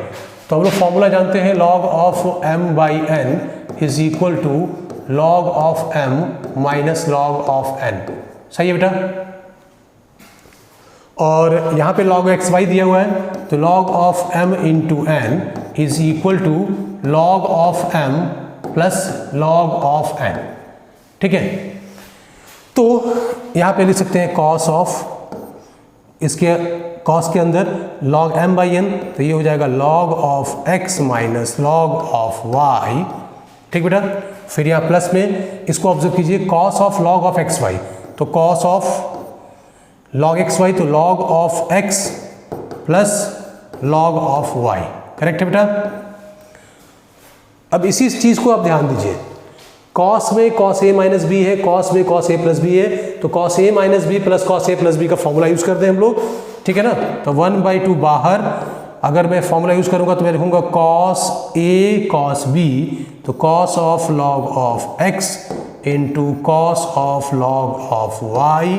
S1: तो हम लोग फॉर्मूला जानते हैं, log of m by n is equal to log of m minus log of n। सही है बेटा? और यहाँ पे log एक्स वाई दिया हुआ है, तो log of m into n is equal to log of m plus log of n। ठीक है, तो यहाँ पे लिख सकते हैं cos ऑफ, इसके cos के अंदर log m बाई n, तो ये हो जाएगा log of x minus log of y। ठीक बेटा, फिर यहाँ प्लस में इसको ऑब्जर्व कीजिए, cos of log of x y, तो cos of log x y, तो log of x plus log of y। Correct है बेटा? अब इसी चीज को आप ध्यान दीजिए, cos में cos a माइनस बी है, cos में cos a प्लस बी है, तो cos a minus b plus cos a plus b का फॉर्मूला यूज करते हैं हम लोग। ठीक है ना? तो 1/2 बाहर, अगर मैं फॉर्मूला यूज करूंगा तो मैं लिखूंगा cos a cos b, तो cos of log of x into cos of log of y,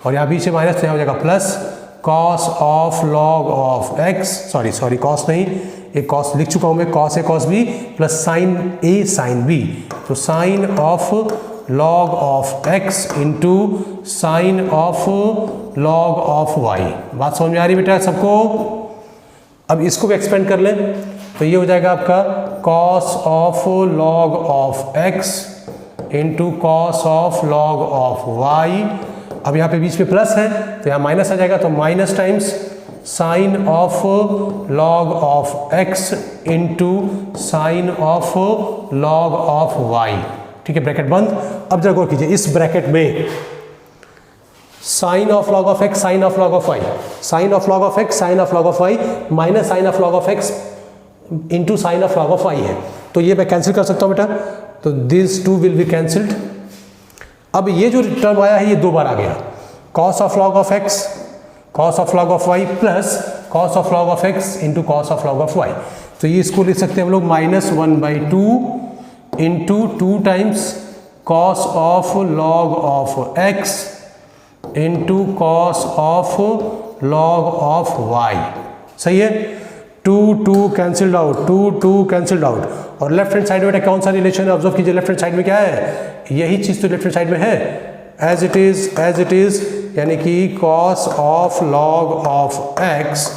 S1: और यहाँ बीच में माइनस तो यहाँ हो जाएगा plus cos of log of x, sorry cos नहीं, एक cos लिख चुका हूँ मैं, cos a cos b plus sin a sin b, तो sin of log of x into sine of log of y। बात समझ में आ रही बेटा सबको? अब इसको भी एक्सपेंड कर लें, तो ये हो जाएगा आपका cos of log of x into cos of log of y। अब यहाँ पे बीच में प्लस है तो यहाँ माइनस आ जाएगा, तो minus times sign of log of x into sine of log of y। ठीक है, ब्रैकेट बंद। अब जरा गौर कीजिए, इस ब्रैकेट में sine of log of x sine of log of y, sine of log of x sine of log of y minus sine of log of x into sine of log of y है, तो ये मैं cancel कर सकता हूँ बेटा, तो this too will be cancelled. अब ये जो टर्म आया है ये दो बार आ गया, cos of log of x cos of log of y plus cos of log of x into cos of log of y। तो ये इसको लिख सकते हैं हम लोग -1/2 into 2 times cos of log of x into cos of log of y। सही है? 2 कैंसिल्ड आउट, 2 कैंसिल्ड आउट, और लेफ्ट हैंड साइड में कौन सा रिलेशन है? ऑब्जर्व कीजिए, लेफ्ट हैंड साइड में क्या है? यही चीज तो लेफ्ट हैंड साइड में है, एज इट इज, यानी कि cos of log of x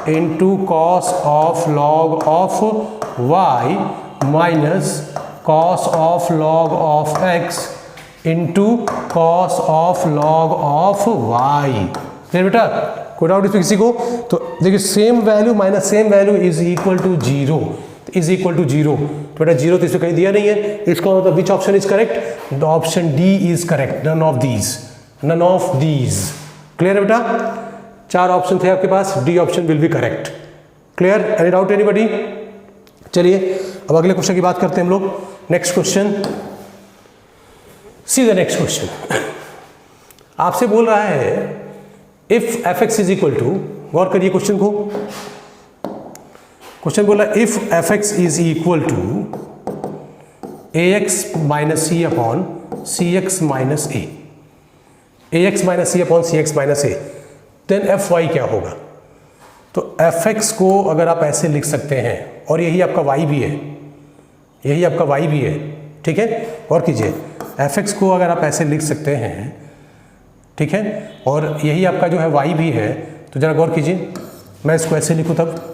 S1: into cos of log of y minus cos of log of x into cos of log of y। Clear बेटा? कोई डाउट इसमें किसी को? तो देखिए, same value minus same value is equal to 0, is equal to 0। तो बेटा 0 तो इसमें कहीं दिया नहीं है, इसका मतलब which option is correct? The option D is correct, none of these, none of these. Clear है बेटा? 4 ऑप्शन थे आपके पास, D option will be correct. Clear? Any doubt anybody? चलिए अब अगले क्वेश्चन की बात करते हैं हम लोग। Next question, see the next question. आपसे बोल रहा है if F x is equal to, गौर करिए क्वेश्चन को, क्वेश्चन बोला if F x is equal to A X minus C upon C X minus A, A X minus C upon C X minus A, then F Y क्या होगा? तो F x को अगर आप ऐसे लिख सकते हैं, और यही आपका वाई भी है, यही आपका वाई भी है। ठीक है, गौर कीजिए, एफ एक्स को अगर आप ऐसे लिख सकते हैं, ठीक है, और यही आपका जो है वाई भी है, तो जरा गौर कीजिए, मैं इसको ऐसे लिखूँ तब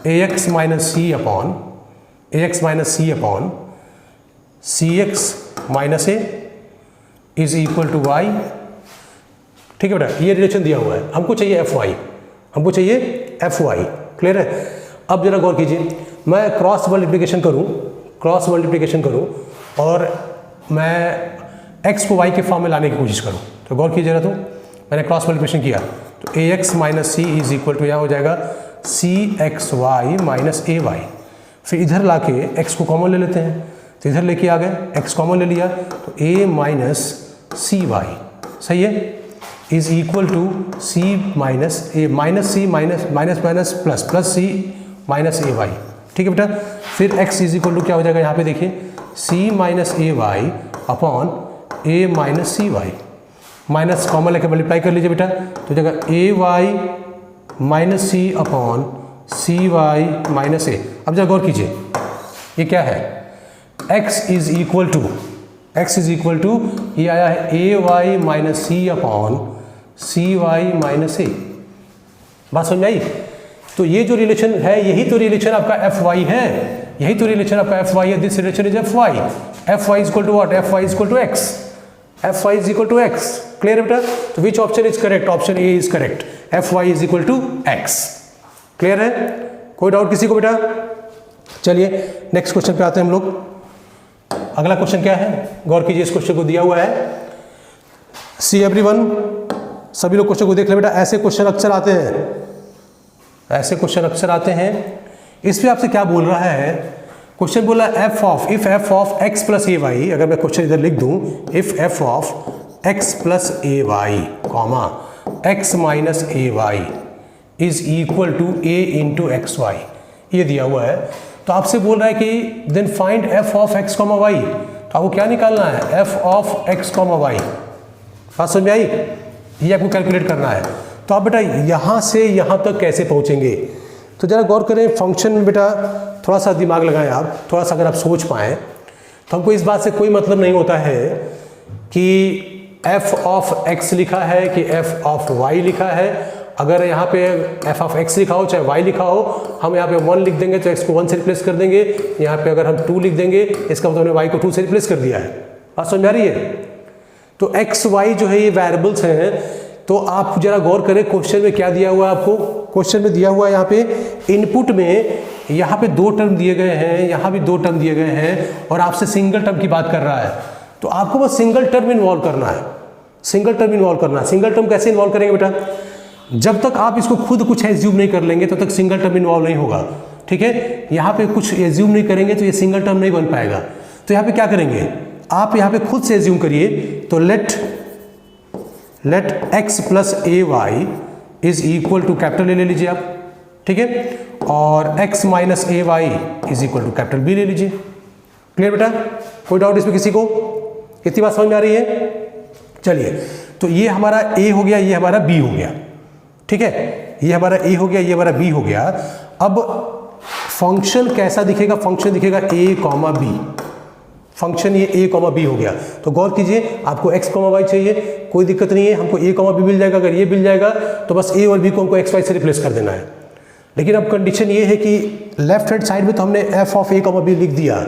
S1: A X minus C upon A X minus C upon C X minus A is equal to Y. ठीक है बेटा, ये रिलेशन दिया हुआ है, हमको चाहिए एफ वाई, हमको चाहिए एफ वाई। क्लियर है? अब जरा गौर कीजिए, मैं क्रॉस मल्टीप्लिकेशन करूँ और मैं x को y के फॉर्म में लाने की कोशिश करूँ, तो गौर कीजिए ना, तो मैंने क्रॉस मल्टीप्लिकेशन किया तो A X minus C is equal to यहाँ हो जाएगा सी एक्स वाई माइनस ए वाई। फिर इधर ला के एक्स को कॉमन ले लेते हैं, तो इधर लेके आ गए, एक्स कॉमन ले लिया तो ए माइनस सी वाई, सही है, is equal to c minus a minus c minus minus minus plus plus c minus A y. ठीक है बेटा, फिर x इज इक्वल टू क्या हो जाएगा यहाँ पे देखिए c माइनस ए वाई अपॉन ए माइनस सी वाई, माइनस कॉमन लेके मल्टीप्लाई कर लीजिए बेटा, तो जगह ए वाई माइनस सी अपॉन सी वाई माइनस ए। अब जरा गौर कीजिए ये क्या है, x इज इक्वल टू ये आया है ए वाई माइनस सी अपॉन सी वाई माइनस ए। बात समझ में आई? तो ये जो रिलेशन है यही तो रिलेशन आपका एफ वाई है, यही तो रिलेशन आपका एफ वाई है। This relation is f y is equal to what, f y is equal to x, f y is equal to x. Clear है बेटा? तो which option is correct? Option a is correct, f y is equal to x. Clear है? कोई doubt किसी को बेटा? चलिए next question पे आते हैं हम लोग। अगला क्वेश्चन क्या है, गौर कीजिए, इस क्वेश्चन को दिया हुआ है, सी एवरीवन, सभी लोग क्वेश्चन को देख ले बेटा। ऐसे क्वेश्चन अक्सर आते हैं, ऐसे क्वेश्चन अक्सर आते हैं। इस पे आपसे क्या बोल रहा है, क्वेश्चन बोला f of, if f of x plus a y, अगर मैं क्वेश्चन इधर लिख दूं, if f of x plus a y comma x minus A y is equal to a into x y, ये दिया हुआ है। तो आपसे बोल रहा है कि then find f of x comma y, तो आपको क्या निकालना है, f of x comma y. बात समझ में आई? ये आपको कैलकुलेट करना है। तो आप बेटा यहाँ से यहाँ तक कैसे पहुँचेंगे, तो ज़रा गौर करें, फंक्शन में बेटा थोड़ा सा दिमाग लगाएं आप, थोड़ा सा अगर आप सोच पाएँ तो हमको इस बात से कोई मतलब नहीं होता है कि एफ ऑफ एक्स लिखा है कि एफ ऑफ वाई लिखा है। अगर यहाँ पे एफ ऑफ एक्स लिखा हो चाहे वाई लिखा हो, हम यहाँ पे 1 लिख देंगे तो एक्स को 1 से रिप्लेस कर देंगे, यहाँ पे अगर हम 2 लिख देंगे इसका मतलब हमने वाई को 2 से रिप्लेस कर दिया है। बात समझ आ रही है? तो एक्स वाई जो है ये वेरिएबल्स हैं। तो आप जरा गौर करें क्वेश्चन में क्या दिया हुआ है आपको, क्वेश्चन में दिया हुआ है यहाँ पे इनपुट में, यहाँ पे 2 टर्म दिए गए हैं, यहाँ भी 2 टर्म दिए गए हैं और आपसे सिंगल टर्म की बात कर रहा है। तो आपको बस सिंगल टर्म इन्वॉल्व करना है, सिंगल टर्म इन्वॉल्व करना है। सिंगल टर्म कैसे इन्वॉल्व करेंगे बेटा, जब तक आप इसको खुद कुछ एज्यूम नहीं कर लेंगे तब तक सिंगल टर्म इन्वॉल्व नहीं होगा। ठीक है, यहाँ पे कुछ एज्यूम नहीं करेंगे तो ये सिंगल टर्म नहीं बन पाएगा। तो यहाँ पे क्या करेंगे, आप यहाँ पे खुद से एज्यूम करिए, तो let x plus a y is equal to capital A ले लीजिए आप, ठीक है, और x minus A y is equal to capital B ले लीजिए। क्लियर बेटा? कोई डाउट इसमें किसी को? इतनी बात समझ में आ रही है? चलिए, तो ये हमारा a हो गया, ये हमारा b हो गया, ठीक है, ये हमारा a हो गया, ये हमारा b हो गया। अब फंक्शन कैसा दिखेगा, फंक्शन दिखेगा a कॉमा b, फंक्शन ये a कॉमा b हो गया। तो गौर कीजिए, आपको x कॉमा y चाहिए, कोई दिक्कत नहीं है, हमको a कॉमा b मिल जाएगा। अगर ये मिल जाएगा तो बस a और b को हमको x y से रिप्लेस कर देना है। लेकिन अब कंडीशन ये है कि लेफ्ट हैंड साइड में तो हमने f of a comma b लिख दिया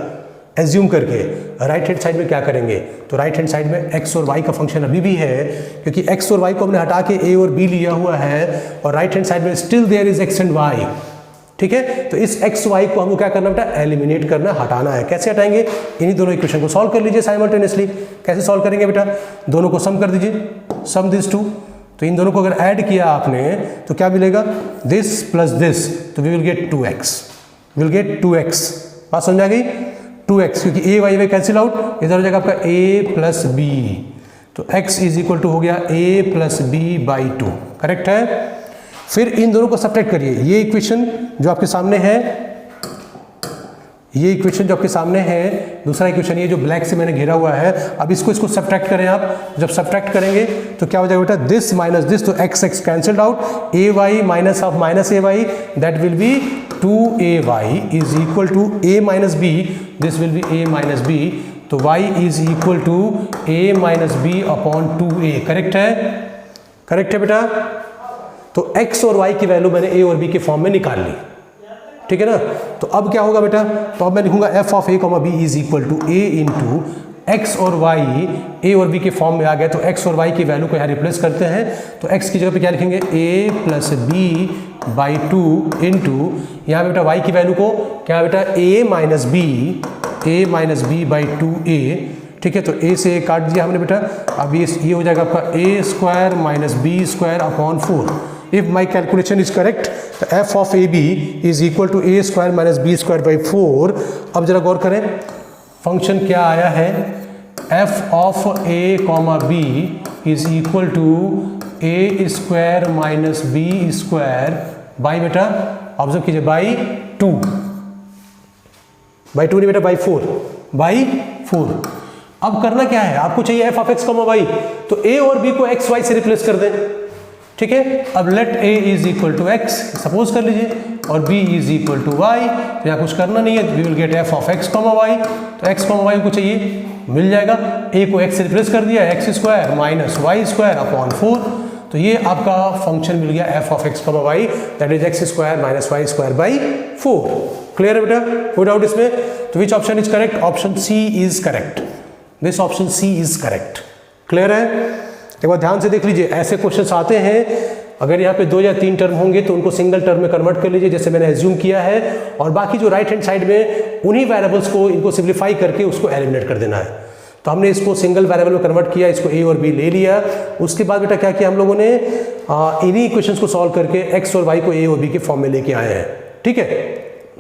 S1: एज्यूम करके, राइट हैंड साइड में क्या करेंगे, तो राइट हैंड साइड में x और y का फंक्शन अभी भी है, क्योंकि x और y को हमने हटा के a और b लिया हुआ है, और राइट हैंड साइड में still there is x and y। ठीक है, तो इस x y को हमको क्या करना बेटा, एलिमिनेट करना, हटाना है। कैसे हटाएंगे, इन्हीं दोनों इक्वेशन को सॉल्व कर लीजिए साइमल्टेनियसली। कैसे सॉल्व करेंगे बेटा, दोनों को सम कर दीजिए, सम दिस टू। तो इन दोनों को अगर ऐड किया आपने तो क्या मिलेगा, दिस प्लस दिस, तो we will get 2x, will get 2x। बात समझ आ गई, 2x, क्योंकि a y कैंसिल आउट, इधर हो जाएगा आपका a प्लस b, तो x इज इक्वल टू हो गया a plus b by 2। Correct है? फिर इन दोनों को सब्ट्रैक्ट करिए, ये इक्वेशन जो आपके सामने है, ये इक्वेशन जो आपके सामने है, दूसरा इक्वेशन ये जो ब्लैक से मैंने घेरा हुआ है, अब इसको सब्ट्रैक्ट करें आप। जब सब्ट्रैक्ट करेंगे तो क्या हो जाएगा बेटा, दिस माइनस दिस, तो x cancelled out, a y minus of minus a y, that will be 2ay is equal to a minus b, this will be a minus b, तो y is equal to a minus b upon 2a। Correct है? Correct है बेटा? तो x और y की value मैंने a और b के फॉर्म में निकाल ली, ठीक है ना। तो अब क्या होगा बेटा, तो अब मैं लिखूंगा f of a comma b is equal to a into x और y, a और b के फॉर्म में आ गया, तो x और y की वैल्यू को यहाँ रिप्लेस करते हैं। तो x की जगह पे क्या लिखेंगे, a plus b by 2 into, यहाँ पे बेटा y की वैल्यू को क्या बेटा, a minus B by 2a, ठीक है, तो a से a काट दिया हमने बेटा। अब ये हो जाएगा आपका a square minus b square upon 4। If my calculation is correct तो f of a b is equal to a square minus b square by 4। अब जरा गौर करें, फंक्शन क्या आया है, f of a comma b is equal to a square minus b square by बेटा observe कीजिए by 2 नहीं बेटा बाई 4। अब करना क्या है, आपको चाहिए f of x comma y, तो a और b को x y से रिप्लेस कर दें। ठीक है, अब let a is equal to x suppose कर लीजिए और b is equal to y, तो यहाँ कुछ करना नहीं है, we will get f of x comma y। तो x कॉमा y को चाहिए, मिल जाएगा, a को x से रिप्लेस कर दिया, x square minus y square upon 4। तो ये आपका फंक्शन मिल गया f of x comma y, that is x square minus y square by 4। Clear है बेटा, कोई डाउट इसमें? तो which option is correct? Option C is correct, this option C is correct. Clear है? एक बार ध्यान से देख लीजिए, ऐसे क्वेश्चंस आते हैं, अगर यहाँ पे 2 या 3 टर्म होंगे तो उनको सिंगल टर्म में कन्वर्ट कर लीजिए जैसे मैंने एज्यूम किया है, और बाकी जो राइट हैंड साइड में उन्हीं वेरिएबल्स को इनको सिंप्लीफाई करके उसको एलिमिनेट कर देना है। तो हमने इसको सिंगल वेरिएबल में कन्वर्ट किया, इसको a और b ले लिया। उसके बाद बेटा क्या किया हम लोगों ने, इन्हीं इक्वेशंस को सॉल्व करके x और y को a और b के फॉर्म में लेके आए हैं। ठीक है,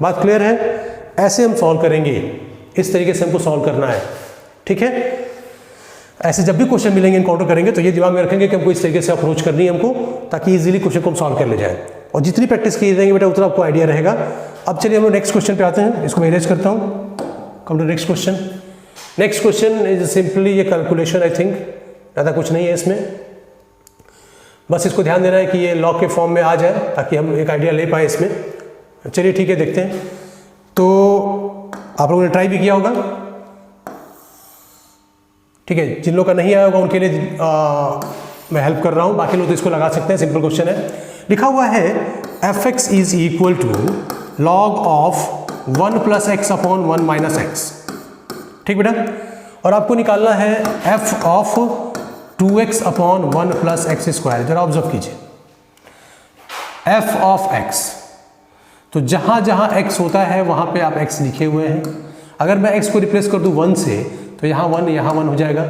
S1: बात क्लियर है? ऐसे हम सॉल्व करेंगे, इस तरीके से हमको सॉल्व करना है। ठीक है, ऐसे जब भी क्वेश्चन मिलेंगे इनकाउंटर करेंगे तो ये दिमाग में रखेंगे कि हमको इस तरीके से अप्रोच करनी है हमको, ताकि इजीली क्वेश्चन को हम सॉल्व कर ले जाए। और जितनी प्रैक्टिस की जाएंगे बेटा उतना आपको आइडिया रहेगा। अब चलिए हम लोग नेक्स्ट क्वेश्चन पे आते हैं, इसको मैं इरेज करता हूँ। Come to next question. Next question is simply ये कैलकुलेशन, आई थिंक ज़्यादा कुछ नहीं है इसमें, बस इसको ध्यान देना है कि ये लॉग के फॉर्म में आ जाए ताकि हम एक आइडिया ले पाए इसमें। चलिए ठीक है, देखते हैं। तो आप लोगों ने ट्राई भी किया होगा, ठीक है, जिन लोगों का नहीं आया होगा उनके लिए मैं हेल्प कर रहा हूँ, बाकी लोग तो इसको लगा सकते हैं। सिंपल क्वेश्चन है, लिखा हुआ है f x is equal to log of 1 plus x upon 1 minus x. ठीक बेटा, और आपको निकालना है f of 2x upon 1 plus x square. जरा ऑब्जर्व कीजिए, एफ ऑफ एक्स, तो जहां जहां x होता है वहां पे आप x लिखे हुए हैं। अगर मैं x को रिप्लेस कर दूं 1 से तो यहाँ 1 हो जाएगा,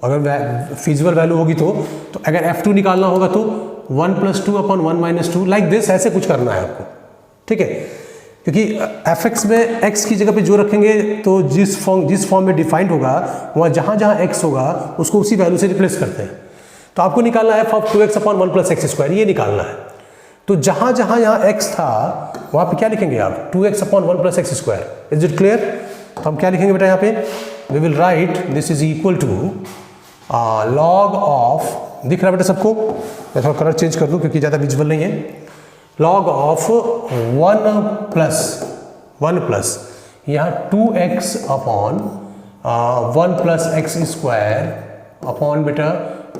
S1: अगर फिजिबल वैल्यू होगी तो अगर f2 निकालना होगा तो 1 plus 2 upon 1 minus 2, like this, ऐसे कुछ करना है आपको। ठीक है, क्योंकि fx में x की जगह पे जो रखेंगे तो जिस फॉर्म में डिफाइंड होगा वहाँ जहाँ जहाँ x होगा उसको उसी वैल्यू से रिप्लेस करते हैं। तो आपको निकालना है f of 2x upon 1 plus x square, ये निकालना है। तो जहाँ जहाँ यहाँ x था वहाँ पे क्या लिखेंगे आप, 2x upon 1 plus x square. Is it clear? तो हम क्या लिखेंगे बेटा यहाँ पे, we will write this is equal to log of, दिख रहा है बेटा सबको? मैं थोड़ा कलर चेंज कर दूँ क्योंकि ज़्यादा विजुअल नहीं है। लॉग ऑफ 1 प्लस यहाँ 2x upon 1 plus x square upon बेटा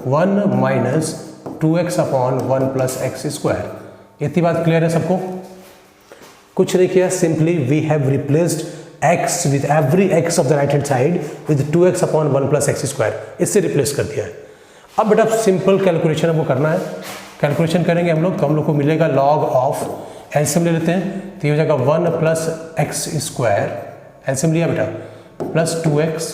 S1: 1 minus 2x upon 1 plus x square. इतनी बात क्लियर है सबको? कुछ नहीं किया, simply we have replaced x with every x of the right hand side with 2x upon 1 plus x square, इससे replace कर दिया है। अब बेटा सिंपल कैलकुलेशन हमको करना है, कैलकुलेशन करेंगे हम लोग तो हम लोग को मिलेगा लॉग ऑफ, एलसीएम ले लेते हैं तो ये हो जाएगा 1 प्लस एक्स स्क्वायर, एलसीएम लिया बेटा, प्लस 2x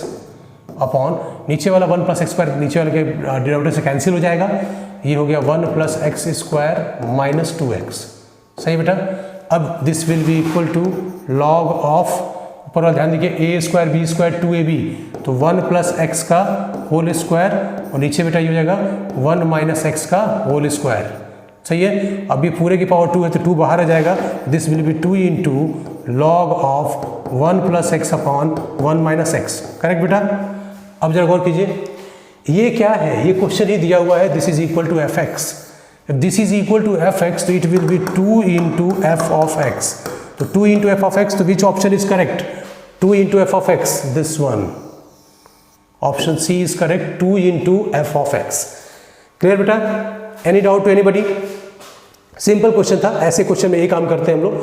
S1: अपॉन नीचे वाला 1 प्लस एक्स स्क्वायर नीचे वाले के डिनोमिनेटर से कैंसिल हो जाएगा, ये हो गया 1 plus x square minus 2x। सही बेटा? अब this will be equal to log of, ऊपर वाला ध्यान दीजिए, a square B square 2ab, तो 1 प्लस एक्स का होल स्क्वायर, और नीचे बेटा ये हो जाएगा 1 माइनस एक्स का होल स्क्वायर। सही है? अभी पूरे की पावर 2 है तो 2 बाहर आ जाएगा, this will be 2 into log of 1 plus x upon 1 minus x. Correct बेटा? अब जरा गौर कीजिए, ये क्या है, ये क्वेश्चन ही दिया हुआ है, this is equal to F X. This is equal to F X तो it will be 2 into F of x. तो 2 इंटू एफ ऑफ एक्स, तो which option is correct? 2 into F of X, this one, option C is correct, 2 into F of X. Clear बेटा? Any doubt to anybody? Simple question था, ऐसे question में ये काम करते हैं हम लोग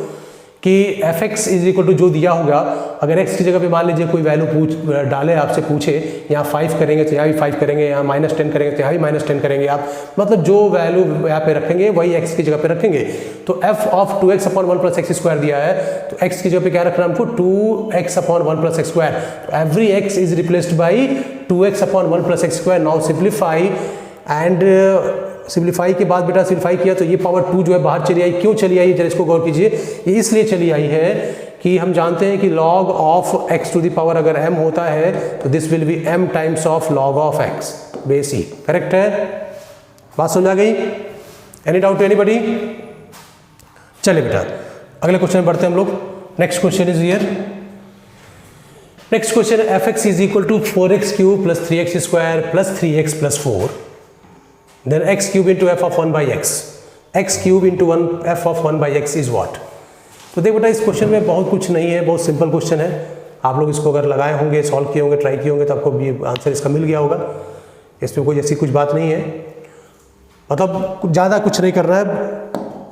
S1: कि F x is equal to जो दिया होगा, अगर एक्स की जगह पे मान लीजिए कोई वैल्यू डाले, आपसे पूछे यहाँ 5 करेंगे तो यहाँ भी 5 करेंगे, यहाँ -10 करेंगे तो यहाँ भी -10 करेंगे आप, मतलब जो वैल्यू यहाँ पे रखेंगे वही एक्स की जगह पे रखेंगे। तो f of 2x upon 1 plus x square दिया है, तो एक्स की जगह पे क्या रखना है हमको 2x upon 1 plus x square. Every x is replaced by 2x upon 1 plus x square. Now simplify and simplify के बाद बेटा सिंप्लीफाई किया तो ये पावर 2 जो है बाहर चली आई। क्यों चली आई, जरा इसको गौर कीजिए। ये इसलिए चली आई है कि हम जानते हैं कि log of x to the power अगर m होता है तो this will be m times of log of x base e। Correct है, बात समझ आ गई? Any doubt to anybody? चलिए बेटा अगले क्वेश्चन में बढ़ते हैं हम लोग। Next question is here. Next question, f x is equal to 4x cube plus 3x square plus 3x plus 4, then x cube into f of 1 by x, x cube into 1 f of 1 by x is what? तो देखो बेटा इस question में बहुत कुछ नहीं है, बहुत सिंपल क्वेश्चन है। आप लोग इसको अगर लगाए होंगे, सॉल्व किए होंगे, ट्राई किए होंगे तो आपको भी आंसर इसका मिल गया होगा। इसमें कोई ऐसी कुछ बात नहीं है, मतलब ज़्यादा कुछ नहीं करना है।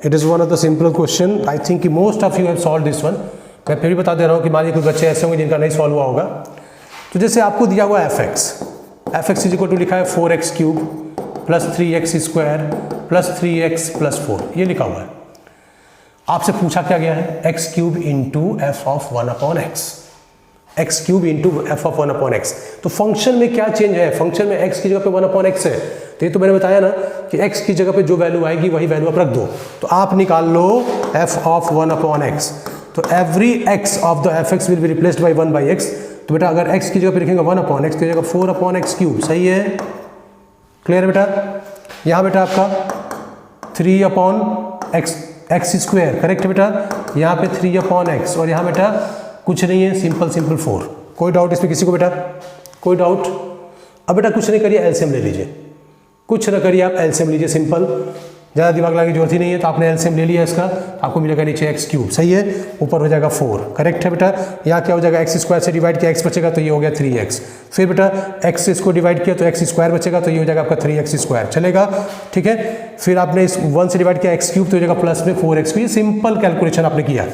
S1: It is one of the simple question. I think कि most of you have solve this one. मैं फिर भी बता दे रहा हूँ कि मान लीजिए कुछ बच्चे ऐसे होंगे जिनका नहीं सॉल्व हुआ होगा। तो जैसे आपको दिया हुआ f x is equal to लिखा है 4x cube plus 3x square plus 3x plus 4, ये लिखा हुआ है। आपसे पूछा क्या गया है, x cube into F of 1 upon x, x cube into F of 1 upon x. तो फंक्शन में क्या चेंज है, फंक्शन में x की जगह पे 1 अपॉन एक्स है। तो ये तो मैंने बताया ना कि x की जगह पे जो वैल्यू आएगी वही वैल्यू आप रख दो। तो आप निकाल लो f ऑफ 1 अपॉन एक्स। तो every x of the F x will be replaced by 1 by x. तो बेटा अगर x की जगह पे लिखेंगे 1 अपॉन एक्स, तो जगह 4 अपॉन एक्स क्यूब। सही है, क्लियर है बेटा? यहाँ बेटा आपका 3 अपॉन एक्स स्क्वायर, करेक्ट है बेटा? यहाँ पे 3 अपॉन एक्स और यहाँ बेटा कुछ नहीं है, सिंपल 4। कोई डाउट इसमें किसी को बेटा? कोई डाउट? अब बेटा कुछ नहीं करिए, एलसीएम ले लीजिए। कुछ ना करिए, आप एलसीएम लीजिए, सिंपल, ज़्यादा दिमाग लगाने की जरूरत ही नहीं है। तो आपने एलसीएम ले लिया इसका, आपको मिलेगा नीचे एक्स क्यूब। सही है, ऊपर हो जाएगा 4, करेक्ट है बेटा? यहाँ क्या हो जाएगा, एक्स स्क्वायर से डिवाइड किया एक्स बचेगा तो ये हो गया 3x। फिर बेटा एक्स से इसको डिवाइड किया तो एक्स स्क्वायर बचेगा तो ये हो जाएगा आपका 3x स्क्वायर, चलेगा? ठीक है। फिर आपने इस 1 से डिवाइड किया एक्स क्यूब तो हो जाएगा प्लस में 4x। ये सिंपल कैलकुलेशन आपने किया,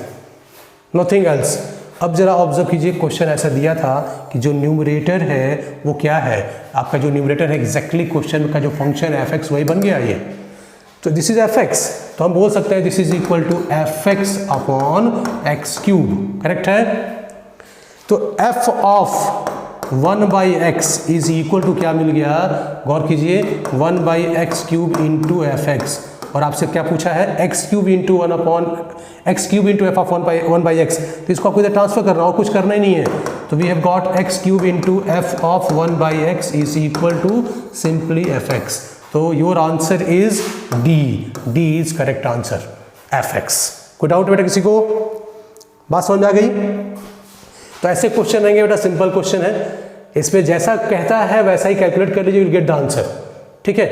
S1: नथिंग एल्स। अब जरा ऑब्जर्व कीजिए, क्वेश्चन ऐसा दिया था कि जो न्यूमरेटर है वो क्या है, आपका जो न्यूमरेटर है एग्जैक्टली क्वेश्चन का जो फंक्शन है एफ एक्स वही बन गया ये। तो दिस इज एफ एक्स, तो हम बोल सकते हैं this is equal to F x upon x cube, correct है? तो f of 1 by x is equal to क्या मिल गया, गौर कीजिए, 1 by x cube into f x. और आपसे क्या पूछा है, x cube into 1 upon x cube into F of 1 by x. तो इसको आपको इधर ट्रांसफर करना हो, कुछ करना ही नहीं है। तो we have got X cube into F of 1 by x is equal to simply F X. तो your answer is D, D is correct answer, F X. कोई डाउट बेटा किसी को? बात समझ आ गई? तो ऐसे क्वेश्चन रहेंगे बेटा, सिंपल क्वेश्चन है, इसमें जैसा कहता है वैसा ही कैलकुलेट कर लीजिए, विल गेट द आंसर। ठीक है,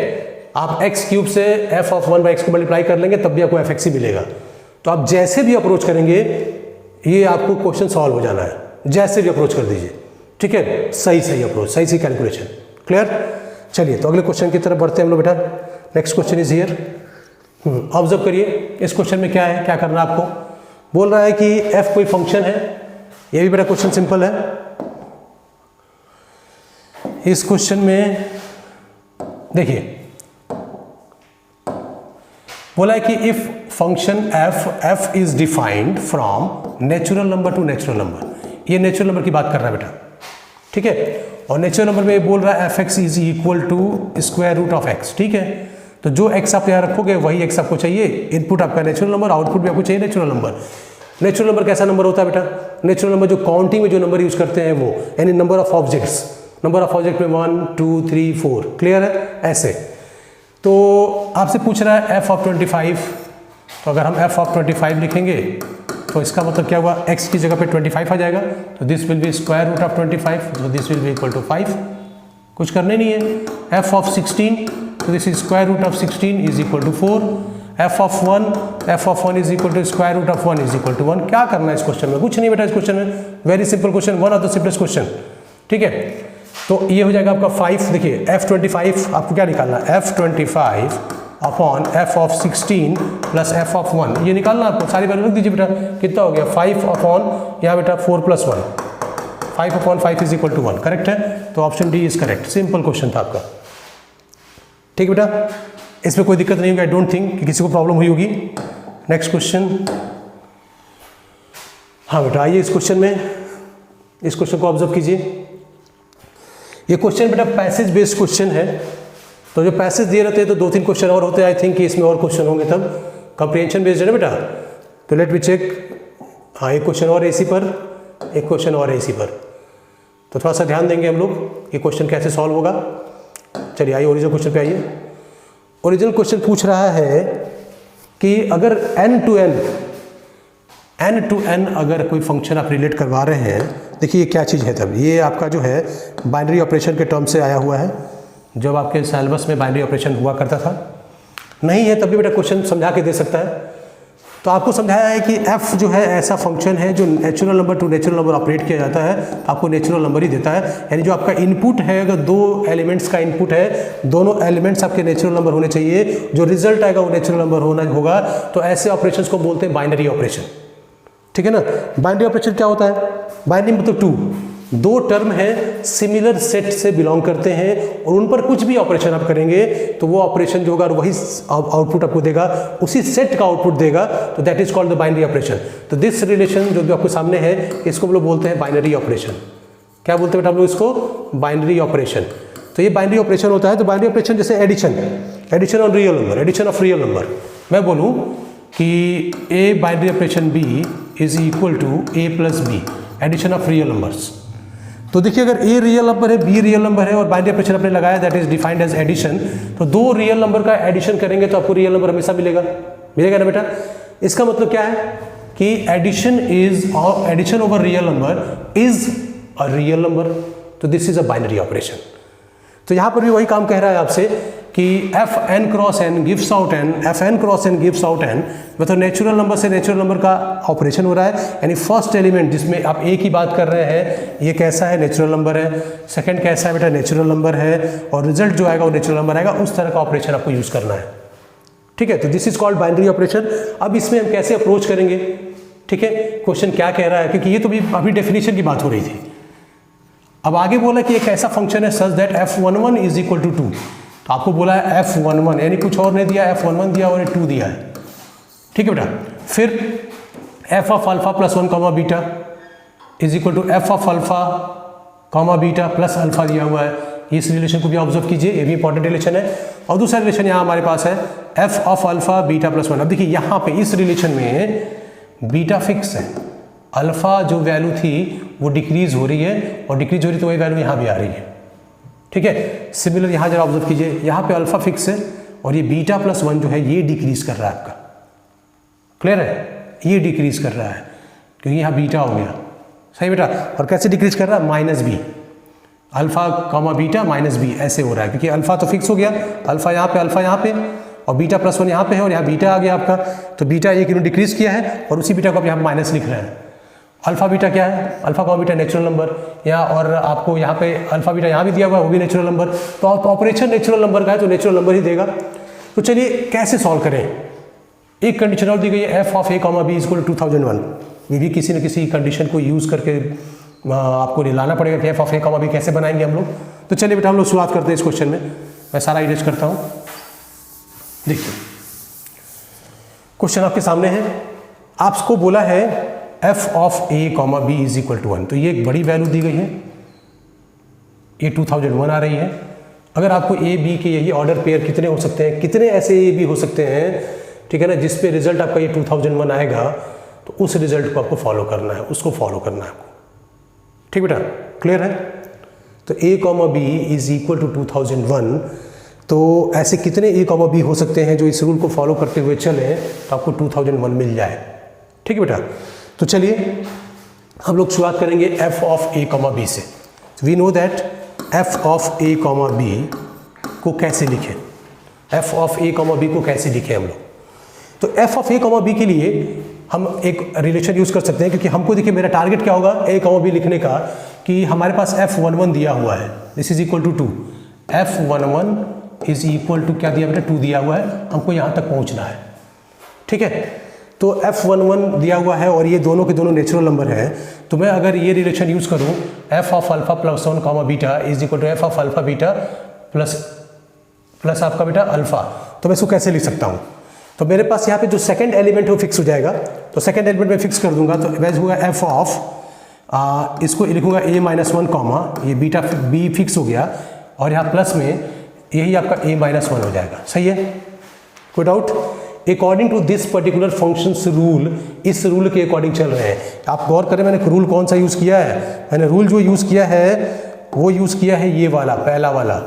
S1: आप एक्स क्यूब से एफ ऑफ 1 बाई एक्स को मल्टीप्लाई कर लेंगे तब भी आपको एफ एक्स ही मिलेगा। तो आप जैसे भी अप्रोच करेंगे ये आपको क्वेश्चन सॉल्व हो जाना है, जैसे भी अप्रोच कर दीजिए। ठीक है, सही अप्रोच, सही कैलकुलेशन, क्लियर? चलिए तो अगले क्वेश्चन की तरफ बढ़ते हैं हम लोग बेटा। Next question is here. Observe करिए इस क्वेश्चन में क्या है, क्या करना है आपको। बोल रहा है कि एफ कोई फंक्शन है, ये भी बेटा क्वेश्चन सिंपल है। इस क्वेश्चन में देखिए बोला है कि if function F is defined from natural number two natural number. ये नेचुरल नंबर की बात कर रहा है बेटा, ठीक है? और नेचुरल नंबर में बोल रहा है f x is equal to square root of x. ठीक है, तो जो एक्स आप यहाँ रखोगे वही एक्स आपको चाहिए। इनपुट आपका नेचुरल नंबर, आउटपुट भी आपको चाहिए नेचुरल नंबर। नेचुरल नंबर कैसा नंबर होता है बेटा? नेचुरल नंबर जो काउंटिंग में जो नंबर यूज करते हैं वो, यानी number of objects, number of object में 1 2 3 4, क्लियर है? ऐसे। तो आपसे पूछ रहा है एफ ऑफ 25, तो अगर हम एफ ऑफ 25 लिखेंगे तो इसका मतलब क्या हुआ, x की जगह पे 25 आ जाएगा। तो this will be square root of 25, तो this will be equal to 5। कुछ करने नहीं है। एफ ऑफ 16, तो this is square root of 16 is equal to 4। F of 1 is equal to square root of 1 is equal to 1। क्या करना है इस क्वेश्चन में? कुछ नहीं बेटा, इस क्वेश्चन में very simple question, one of the simplest question. ठीक है, तो ये हो जाएगा आपका 5। देखिए F25 आपको क्या निकालना है, F25 upon F of 16 plus F of 1, ये निकालना आपको, सारी वैल्यू रख दीजिए बेटा, कितना हो गया 5 अपॉन यहाँ बेटा 4 + 1, 5 upon 5 is equal to 1, correct है। तो option D is correct, simple question था आपका। ठीक है बेटा, इसमें कोई दिक्कत नहीं होगी, आई डोंट थिंक कि किसी को प्रॉब्लम हुई होगी। नेक्स्ट क्वेश्चन, हाँ बेटा आइए इस क्वेश्चन में, इस क्वेश्चन को ऑब्जर्व कीजिए। ये क्वेश्चन बेटा पैसेज बेस्ड क्वेश्चन है, तो जो पैसेज दिए रहते हैं तो 2-3 क्वेश्चन और होते हैं, आई थिंक कि इसमें और क्वेश्चन होंगे, तब कंप्रीहेंशन बेस्ड है ना बेटा। तो लेट मी चेक, हाँ एक क्वेश्चन और एसी पर, एक क्वेश्चन और एसी पर, तो थोड़ा सा ध्यान देंगे हम लोग ये क्वेश्चन कैसे सॉल्व होगा। चलिए आइए ओरिजिनल क्वेश्चन पे आइए। ओरिजिनल क्वेश्चन पूछ रहा है कि अगर n to n अगर कोई फंक्शन आप रिलेट करवा रहे हैं, देखिए ये क्या चीज़ है, तब ये आपका जो है बाइनरी ऑपरेशन के टर्म से आया हुआ है, जब आपके सिलेबस में बाइनरी ऑपरेशन हुआ करता था, नहीं है तब भी बेटा क्वेश्चन समझा के दे सकता है। तो आपको समझाया है कि f जो है ऐसा फंक्शन है जो natural number two natural number operate किया जाता है, आपको नेचुरल नंबर ही देता है, यानी जो आपका इनपुट है, अगर 2 एलिमेंट्स का इनपुट है, दोनों एलिमेंट्स आपके नेचुरल नंबर होने चाहिए, जो रिजल्ट आएगा वो नेचुरल नंबर होगा, तो ऐसे ऑपरेशंस को बोलते हैं बाइनरी ऑपरेशन। ठीक है ना। बाइनरी ऑपरेशन क्या होता है, बाइनरी मतलब 2 टर्म है सिमिलर सेट से बिलोंग करते हैं और उन पर कुछ भी ऑपरेशन आप करेंगे तो वो ऑपरेशन जो होगा वही आउटपुट आपको देगा, उसी सेट का आउटपुट देगा, तो that is called the binary operation. तो दिस रिलेशन जो भी आपको सामने है इसको हम लोग बोलते हैं बाइनरी ऑपरेशन। क्या बोलते हैं बेटा हम लोग इसको, बाइनरी ऑपरेशन। तो ये बाइनरी ऑपरेशन होता है। तो बाइनरी ऑपरेशन जैसे addition on real number, addition of real number, मैं बोलूँ कि a binary operation b is equal to a plus b, addition of real numbers. तो देखिए अगर a रियल नंबर है, b रियल नंबर है और बाइनरी ऑपरेशन आपने लगाया that is defined as addition, तो 2 रियल नंबर का एडिशन करेंगे तो आपको रियल नंबर हमेशा मिलेगा ना बेटा। इसका मतलब क्या है कि addition over real number is a real number, तो this is a binary operation. तो यहाँ पर भी वही काम कह रहा है आपसे कि fn cross n gives out n, fn cross n gives out n, मतलब नेचुरल नंबर से नेचुरल नंबर का ऑपरेशन हो रहा है, यानी फर्स्ट एलिमेंट जिसमें आप a की बात कर रहे हैं ये कैसा है, नेचुरल नंबर है, सेकंड कैसा है बेटा, नेचुरल नंबर है, और रिजल्ट जो आएगा वो नेचुरल नंबर आएगा, उस तरह का ऑपरेशन आपको यूज करना है। ठीक है, तो this is called binary operation. अब इसमें हम कैसे अप्रोच करेंगे, ठीक है, क्वेश्चन क्या कह रहा है, क्योंकि ये तो अभी डेफिनेशन की बात हो रही थी। अब आगे बोला कि एक ऐसा फंक्शन है such that f11 is equal to 2, तो आपको बोला है f11 यानी कुछ और नहीं दिया, f11 दिया और 2 दिया है। ठीक है बेटा, फिर f of alpha plus 1 comma beta is equal to f of alpha comma beta plus alpha दिया हुआ है। इस रिलेशन को भी ऑब्जर्व कीजिए, ये भी इंपॉर्टेंट रिलेशन है। और दूसरा रिलेशन यहाँ हमारे पास है f of alpha beta plus 1। अब देखिए यहाँ पे इस रिलेशन में बीटा फिक्स है, अल्फा जो वैल्यू थी वो डिक्रीज हो रही है, और डिक्रीज हो रही तो वही वैल्यू यहाँ भी आ रही है। ठीक है, सिमिलर यहाँ जरा ऑब्जर्व कीजिए, यहाँ पे अल्फा फिक्स है और ये बीटा प्लस 1 जो है ये डिक्रीज कर रहा है आपका, क्लियर है, ये डिक्रीज कर रहा है क्योंकि यहाँ बीटा हो गया, सही बेटा। और कैसे डिक्रीज कर रहा है, minus b, alpha comma beta minus b ऐसे हो रहा है, क्योंकि अल्फा तो फिक्स हो गया, अल्फा यहाँ पे और बीटा प्लस 1 यहाँ पे है और यहाँ बीटा आ गया आपका, तो बीटा एक इन्होंने डिक्रीज किया है और उसी बीटा को आप यहाँ माइनस लिख रहे हैं। अल्फा बीटा क्या है, alpha comma beta natural number, यहाँ और आपको यहाँ पे अल्फा बीटा यहाँ भी दिया हुआ है वो भी नेचुरल नंबर, तो ऑपरेशन नेचुरल नंबर का है तो नेचुरल नंबर ही देगा। तो चलिए कैसे सॉल्व करें, एक कंडीशन और दी गई है f of a comma b equal to 2001, ये भी किसी न किसी कंडीशन को यूज़ करके आपको लाना पड़ेगा कि f of a comma b कैसे बनाएंगे हम लोग। तो चलिए बेटा हम लोग शुरुआत करते हैं इस क्वेश्चन में, मैं सारा इरेज करता हूँ। देखिए क्वेश्चन आपके सामने है, आपको बोला है f of a comma b is equal to 1, तो ये एक बड़ी वैल्यू दी गई है, ये 2001 आ रही है। अगर आपको a b के यही ऑर्डर पेयर कितने हो सकते हैं, कितने ऐसे a b हो सकते हैं, ठीक है ना, जिस पे रिजल्ट आपका ये 2001 आएगा, तो उस रिजल्ट को आपको फॉलो करना है, उसको फॉलो करना है आपको। ठीक बेटा, क्लियर है। तो a comma b is equal to 2001, तो ऐसे कितने a कॉमा बी हो सकते हैं जो इस रूल को फॉलो करते हुए चले तो आपको 2001 मिल जाए। ठीक है बेटा, तो चलिए हम लोग शुरुआत करेंगे f of a comma B से। We know that f of a comma B को कैसे लिखें, f of a comma B को कैसे लिखें हम लोग। तो f of a comma B के लिए हम एक रिलेशन यूज़ कर सकते हैं, क्योंकि हमको देखिए मेरा टारगेट क्या होगा a कॉमा बी लिखने का, कि हमारे पास f11 दिया हुआ है, this is equal to 2, f11 is equal to क्या दिया बेटा 2 दिया हुआ है, हमको यहाँ तक पहुँचना है। ठीक है, तो F11 दिया हुआ है और ये दोनों के दोनों नेचुरल नंबर है। तो मैं अगर ये रिलेशन यूज़ करूँ f of alpha plus 1 comma beta is equal to f of alpha beta plus आपका बेटा अल्फा, तो मैं इसको कैसे लिख सकता हूँ? तो मेरे पास यहाँ पे जो सेकंड एलिमेंट है वो फिक्स हो जाएगा, तो सेकंड एलिमेंट में फिक्स कर दूंगा, तो वैसे होगा f ऑफ इसको लिखूंगा a-1 कॉमा ये बीटा b फिक्स हो गया और यहाँ प्लस में यही आपका a-1 हो जाएगा। सही है, कोई doubt? According to this particular functions rule, इस रूल के अकॉर्डिंग चल रहे हैं। आप गौर करें मैंने रूल कौन सा यूज़ किया है, मैंने रूल जो यूज़ किया है वो यूज़ किया है ये वाला, पहला वाला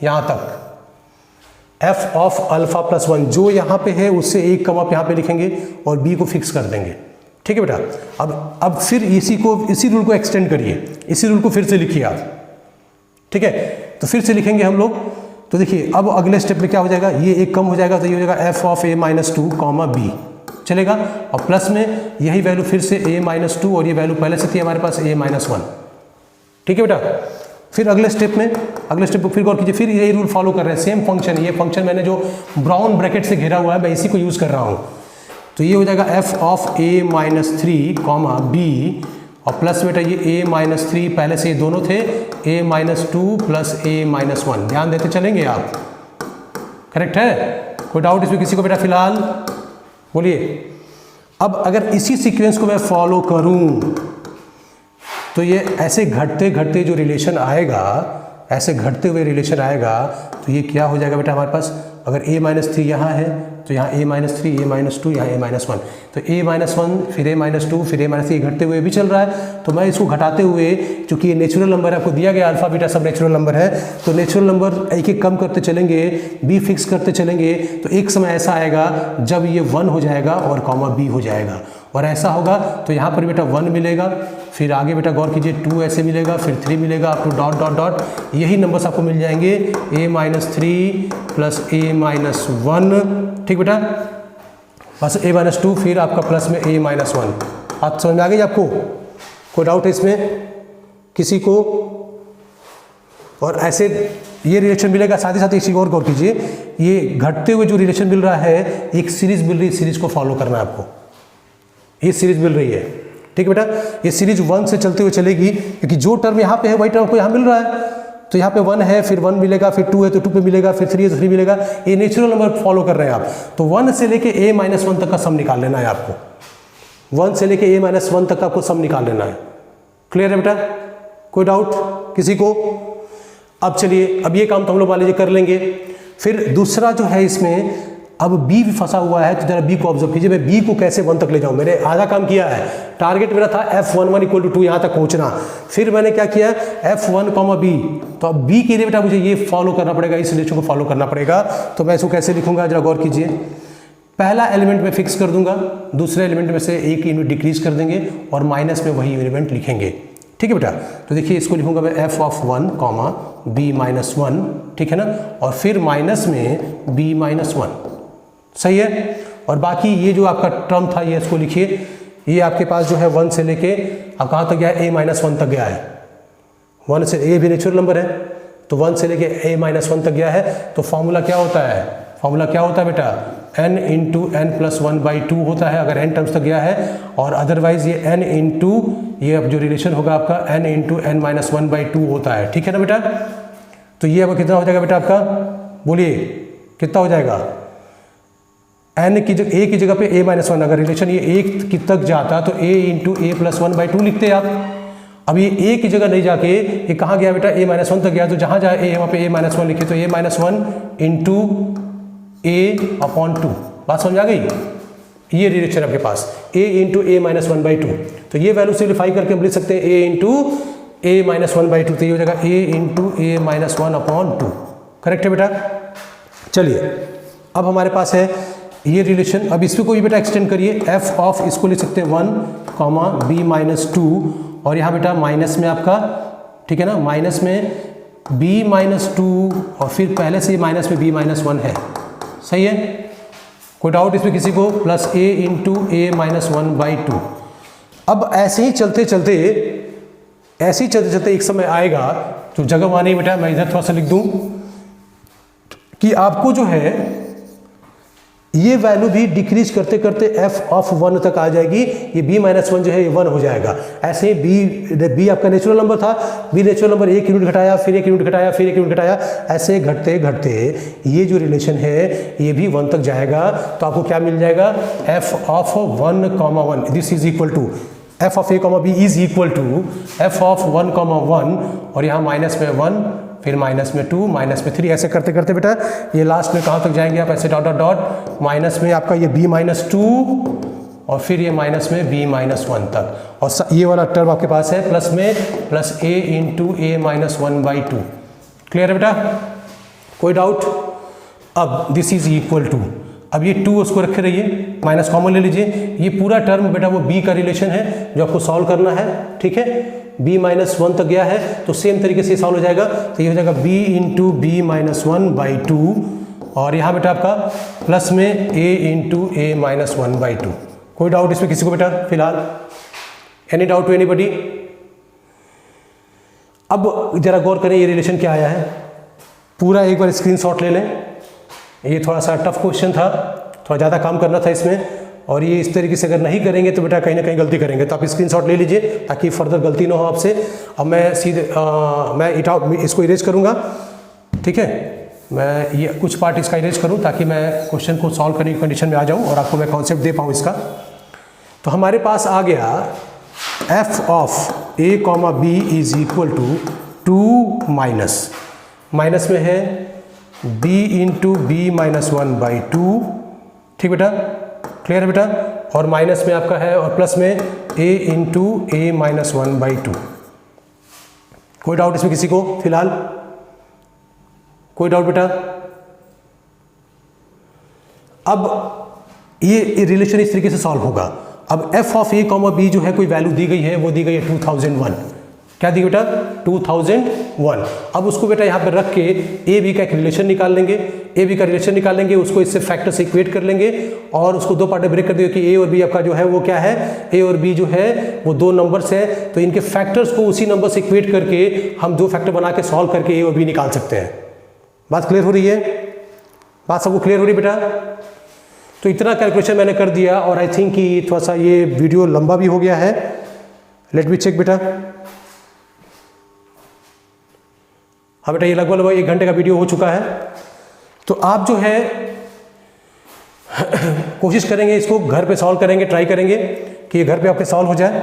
S1: यहाँ तक f ऑफ अल्फा प्लस 1 जो यहाँ पे है उससे एक कम आप यहाँ पे लिखेंगे और b को फिक्स कर देंगे। ठीक है बेटा, अब फिर इसी रूल को एक्सटेंड करिए, इसी रूल को फिर से लिखिए आप। ठीक है, तो फिर से लिखेंगे हम लोग, तो देखिए अब अगले स्टेप में क्या हो जाएगा, ये एक कम हो जाएगा तो ये हो जाएगा f of a-2 comma b चलेगा, और प्लस में यही वैल्यू फिर से a-2 और ये वैल्यू पहले से थी हमारे पास a-1। ठीक है बेटा, फिर अगले स्टेप को फिर गौर कीजिए, फिर यही रूल फॉलो कर रहे हैं, सेम फंक्शन, ये फंक्शन मैंने जो ब्राउन ब्रैकेट से घेरा हुआ है मैं इसी को यूज़ कर रहा हूँ। तो ये हो जाएगा f of a-3 comma b और प्लस बेटा ये a-3 पहले से ये दोनों थे a-2 प्लस a-1, ध्यान देते चलेंगे आप, करेक्ट है? कोई डाउट इसमें किसी को बेटा फिलहाल? बोलिए। अब अगर इसी सीक्वेंस को मैं फॉलो करूं तो ये ऐसे घटते घटते जो रिलेशन आएगा, ऐसे घटते हुए रिलेशन आएगा, तो ये क्या हो जाएगा बेटा हमारे पास, अगर a-3 यहाँ है तो यहाँ a-3 a-2 यहाँ a-1, तो a-1 फिर a-2 फिर a-3 घटते हुए भी चल रहा है। तो मैं इसको घटाते हुए, चूँकि ये नेचुरल नंबर है, आपको दिया गया अल्फा बीटा सब नेचुरल नंबर है, तो नेचुरल नंबर एक एक कम करते चलेंगे, b फिक्स करते चलेंगे, तो एक समय ऐसा आएगा जब ये 1 हो जाएगा और कॉमा b हो जाएगा, और ऐसा होगा तो यहाँ पर बेटा 1 मिलेगा, फिर आगे बेटा गौर कीजिए 2 ऐसे मिलेगा, फिर 3 मिलेगा, up to dot dot dot, यही नंबर्स आपको मिल जाएंगे a-3 प्लस a-1। ठीक बेटा, बस a-2 फिर आपका प्लस में a-1। बात समझ में आ गई आपको? कोई डाउट है इसमें किसी को? और ऐसे ये रिलेशन मिलेगा, साथ ही साथ एक चीज़ और गौर कीजिए, ये घटते हुए जो रिलेशन मिल रहा है एक सीरीज मिल रही है, सीरीज को फॉलो करना है आपको, ये सीरीज मिल रही है। ठीक है बेटा, ये सीरीज 1 से चलते हुए चलेगी, क्योंकि जो टर्म यहाँ पे है वही टर्म आपको यहाँ मिल रहा है, तो यहाँ पे 1 है फिर 1 मिलेगा, फिर 2 है तो 2 पे मिलेगा, फिर 3 है तो 3 मिलेगा, ये नेचुरल नंबर फॉलो कर रहे हैं आप। तो 1 से लेके a-1 तक का सम निकाल लेना है आपको, 1 से लेके a-1 तक का आपको सम निकाल लेना है। क्लियर है बेटा? कोई डाउट किसी को? अब चलिए, अब ये काम तो हम लोग मान लीजिए कर लेंगे। फिर दूसरा जो है इसमें, अब b भी फंसा हुआ है, तो जरा b को ऑब्जर्व कीजिए, मैं b को कैसे 1 तक ले जाऊं। मैंने आधा काम किया है, टारगेट मेरा था f11 इक्वल टू 2 यहाँ तक पहुँचना, फिर मैंने क्या किया f1 कॉमा b, तो अब b के लिए बेटा मुझे ये फॉलो करना पड़ेगा, इस रिलेशन को फॉलो करना पड़ेगा। तो मैं इसको कैसे लिखूंगा जरा गौर कीजिए, पहला एलिमेंट में फिक्स कर दूंगा, दूसरे एलिमेंट में से एक यूनिट डिक्रीज कर देंगे और माइनस में वही एलिमेंट लिखेंगे। ठीक है बेटा, तो देखिए इसको लिखूंगा मैं f ऑफ 1 कॉमा b-1, ठीक है ना, और फिर माइनस में b-1, सही है। और बाकी ये जो आपका टर्म था ये इसको लिखिए, ये आपके पास जो है 1 से लेके अब कहाँ तक गया है, a-1 तक गया है, 1 से, ये भी नेचुरल नंबर है तो 1 से लेके a-1 तक गया है। तो फॉर्मूला क्या होता है, फॉर्मूला क्या होता है बेटा, n इंटू n प्लस 1/2 होता है अगर n टर्म्स तक गया है, और अदरवाइज ये n इंटू ये अब जो रिलेशन होगा आपका n इंटू n-1/2 होता है। ठीक है ना बेटा, तो ये अब कितना हो जाएगा बेटा आपका, बोलिए कितना हो जाएगा, n की जगह a की जगह पे a-1, अगर रिलेशन ये 1 तक जाता तो a इंटू a प्लस 1/2 लिखते आप। अब ये a की जगह नहीं जाके ये कहाँ गया बेटा, a-1 तक गया, तो जहाँ जाए a वहाँ पे a-1 लिखे, तो a-1 इंटू a/2, बात समझ आ गई। ये रिलेशन आपके पास a इंटू a-1/2, तो ये वैल्यू सिम्प्लीफाई करके हम लिख सकते हैं a इंटू a-1/2, तो ये हो जाएगा a इंटू a-1/2, करेक्ट है बेटा। चलिए अब हमारे पास है ये रिलेशन, अब इसको कोई बेटा एक्सटेंड करिए, f ऑफ इसको लिख सकते हैं 1 कॉमा b-2, और यहाँ बेटा माइनस में आपका, ठीक है ना, माइनस में b-2 और फिर पहले से माइनस में b-1 है, सही है। कोई डाउट इसमें किसी को, प्लस a इंटू a-1/2। अब ऐसे ही चलते चलते एक समय आएगा, तो जगह मानी बेटा मैं इधर थोड़ा सा लिख दूँ, कि आपको जो है ये वैल्यू भी डिक्रीज करते करते f ऑफ 1 तक आ जाएगी। ये b माइनस 1 जो है ये 1 हो जाएगा। ऐसे ही b आपका नेचुरल नंबर था, b नेचुरल नंबर 1 यूनिट घटाया, फिर 1 यूनिट घटाया, फिर 1 यूनिट घटाया, ऐसे घटते घटते ये जो रिलेशन है ये भी 1 तक जाएगा। तो आपको क्या मिल जाएगा, f of 1, this is equal to f of a, b is equal to f of 1, 1 और यहाँ माइनस में 1, फिर माइनस में 2, माइनस में 3, ऐसे करते करते बेटा ये लास्ट में कहाँ तक जाएंगे आप, ऐसे डॉट डॉट डॉट, माइनस में आपका ये b माइनस 2 और फिर ये माइनस में b माइनस 1 तक, और ये वाला टर्म आपके पास है प्लस में plus a into a minus 1/2। Clear है बेटा, कोई डाउट? अब दिस इज इक्वल टू, अब ये 2 उसको रखे रहिए, माइनस कॉमन ले लीजिए, ये पूरा टर्म बेटा वो b का रिलेशन है जो आपको सॉल्व करना है। ठीक है, b माइनस 1 तक गया है तो सेम तरीके से सॉल्व हो जाएगा। तो ये हो जाएगा b इंटू b माइनस 1/2 और यहाँ बेटा आपका प्लस में a इंटू a माइनस 1/2। कोई डाउट इसमें किसी को बेटा फिलहाल? Any doubt to anybody? अब जरा गौर करें ये रिलेशन क्या आया है, पूरा एक बार स्क्रीनशॉट ले लें। ये थोड़ा सा टफ क्वेश्चन था, थोड़ा ज़्यादा काम करना था इसमें, और ये इस तरीके से अगर नहीं करेंगे तो बेटा कहीं ना कहीं गलती करेंगे। तो आप स्क्रीनशॉट ले लीजिए ताकि फर्दर गलती ना हो आपसे। अब मैं सीधे मैं इसको इरेज करूँगा। ठीक है, मैं ये कुछ पार्ट इसका इरेज करूँ ताकि मैं क्वेश्चन को सॉल्व करने की कंडीशन में आ जाऊँ और आपको मैं कॉन्सेप्ट दे पाऊँ इसका। तो हमारे पास आ गया f of a, b is equal to 2 minus में है b इंटू b माइनस 1/2। ठीक बेटा, क्लियर है बेटा, और माइनस में आपका है और प्लस में a इंटू a माइनस 1/2। कोई डाउट इसमें किसी को फिलहाल? कोई डाउट बेटा? अब ये रिलेशन इस तरीके से सॉल्व होगा। अब f ऑफ a, b जो है कोई वैल्यू दी गई है, वो दी गई है 2001। क्या दी बेटा? 2001। अब उसको बेटा यहाँ पे रख के ए बी का एक रिलेशन निकाल लेंगे, ए बी का रिलेशन निकाल लेंगे, उसको इससे फैक्टर से इक्वेट कर लेंगे और उसको दो पार्ट में ब्रेक कर देंगे कि ए और बी आपका जो है वो क्या है, ए और बी जो है वो दो नंबर्स है, तो इनके फैक्टर्स को उसी नंबर से इक्वेट करके हम दो फैक्टर बना के सॉल्व करके ए और बी निकाल सकते हैं। बात क्लियर हो रही है? बात सबको क्लियर हो रही है बेटा? तो इतना कैलकुलेशन मैंने कर दिया और आई थिंक कि थोड़ा सा ये वीडियो लंबा भी हो गया है। लेट मी चेक बेटा। हाँ बेटा, ये लगभग 1 घंटे का वीडियो हो चुका है। तो आप जो है कोशिश करेंगे इसको घर पे सॉल्व करेंगे, ट्राई करेंगे कि ये घर पे आपके सॉल्व हो जाए।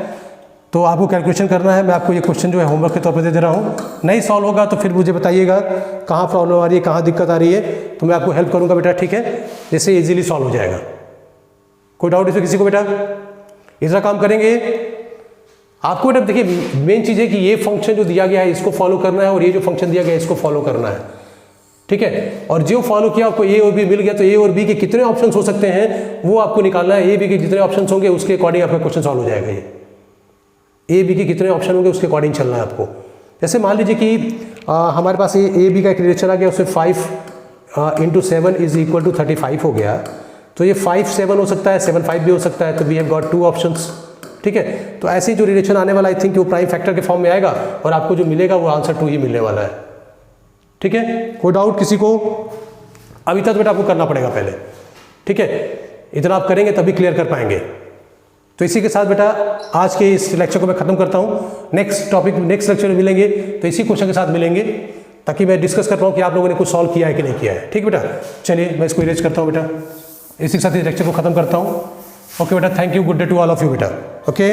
S1: तो आपको कैलकुलेशन करना है, मैं आपको ये क्वेश्चन जो है होमवर्क के तौर पे दे रहा हूँ। नहीं सॉल्व होगा तो फिर मुझे बताइएगा कहाँ प्रॉब्लम आ रही है, कहाँ दिक्कत आ रही है, तो मैं आपको हेल्प करूँगा बेटा। ठीक है, जैसे इजीली सॉल्व हो जाएगा। कोई डाउट इसमें किसी को बेटा? इतना काम करेंगे आपको बेटा। देखिए मेन चीज़ है कि ये फंक्शन जो दिया गया है इसको फॉलो करना है और ये जो फंक्शन दिया गया है इसको फॉलो करना है। ठीक है, और जो फॉलो किया आपको ए और बी मिल गया, तो ए और बी के कितने ऑप्शंस हो सकते हैं वो आपको निकालना है। ए बी के जितने ऑप्शंस होंगे उसके अकॉर्डिंग आपका क्वेश्चन सॉल्व हो जाएगा। ये ए बी के कितने ऑप्शन होंगे उसके अकॉर्डिंग चलना है आपको। जैसे मान लीजिए कि हमारे पास ये ए बी का एक रिलेशन आ गया, उसमें 5 इंटू 7 इज इक्वल टू 35 हो गया। तो ये 5 7 हो सकता है, 7 5 भी हो सकता है। तो वी हैव गॉट 2 ऑप्शंस। ठीक है, तो ऐसे ही जो रिलेशन आने वाला आई थिंक वो प्राइम फैक्टर के फॉर्म में आएगा और आपको जो मिलेगा वो आंसर 2 ही मिलने वाला है। ठीक है, कोई डाउट किसी को? अभी तक बेटा आपको करना पड़ेगा पहले। ठीक है, इतना आप करेंगे तभी क्लियर कर पाएंगे। तो इसी के साथ बेटा आज के इस लेक्चर को मैं खत्म करता हूँ। नेक्स्ट टॉपिक नेक्स्ट लेक्चर में मिलेंगे तो इसी क्वेश्चन के साथ मिलेंगे ताकि मैं डिस्कस कर पाऊँ कि आप लोगों ने कुछ सॉल्व किया है कि नहीं किया है। ठीक बेटा, चलिए मैं इसको इरेज करता हूँ बेटा। इसी के साथ इस लेक्चर को खत्म करता हूँ। ओके बेटा, thank you, good day to all of you बेटा। ओके।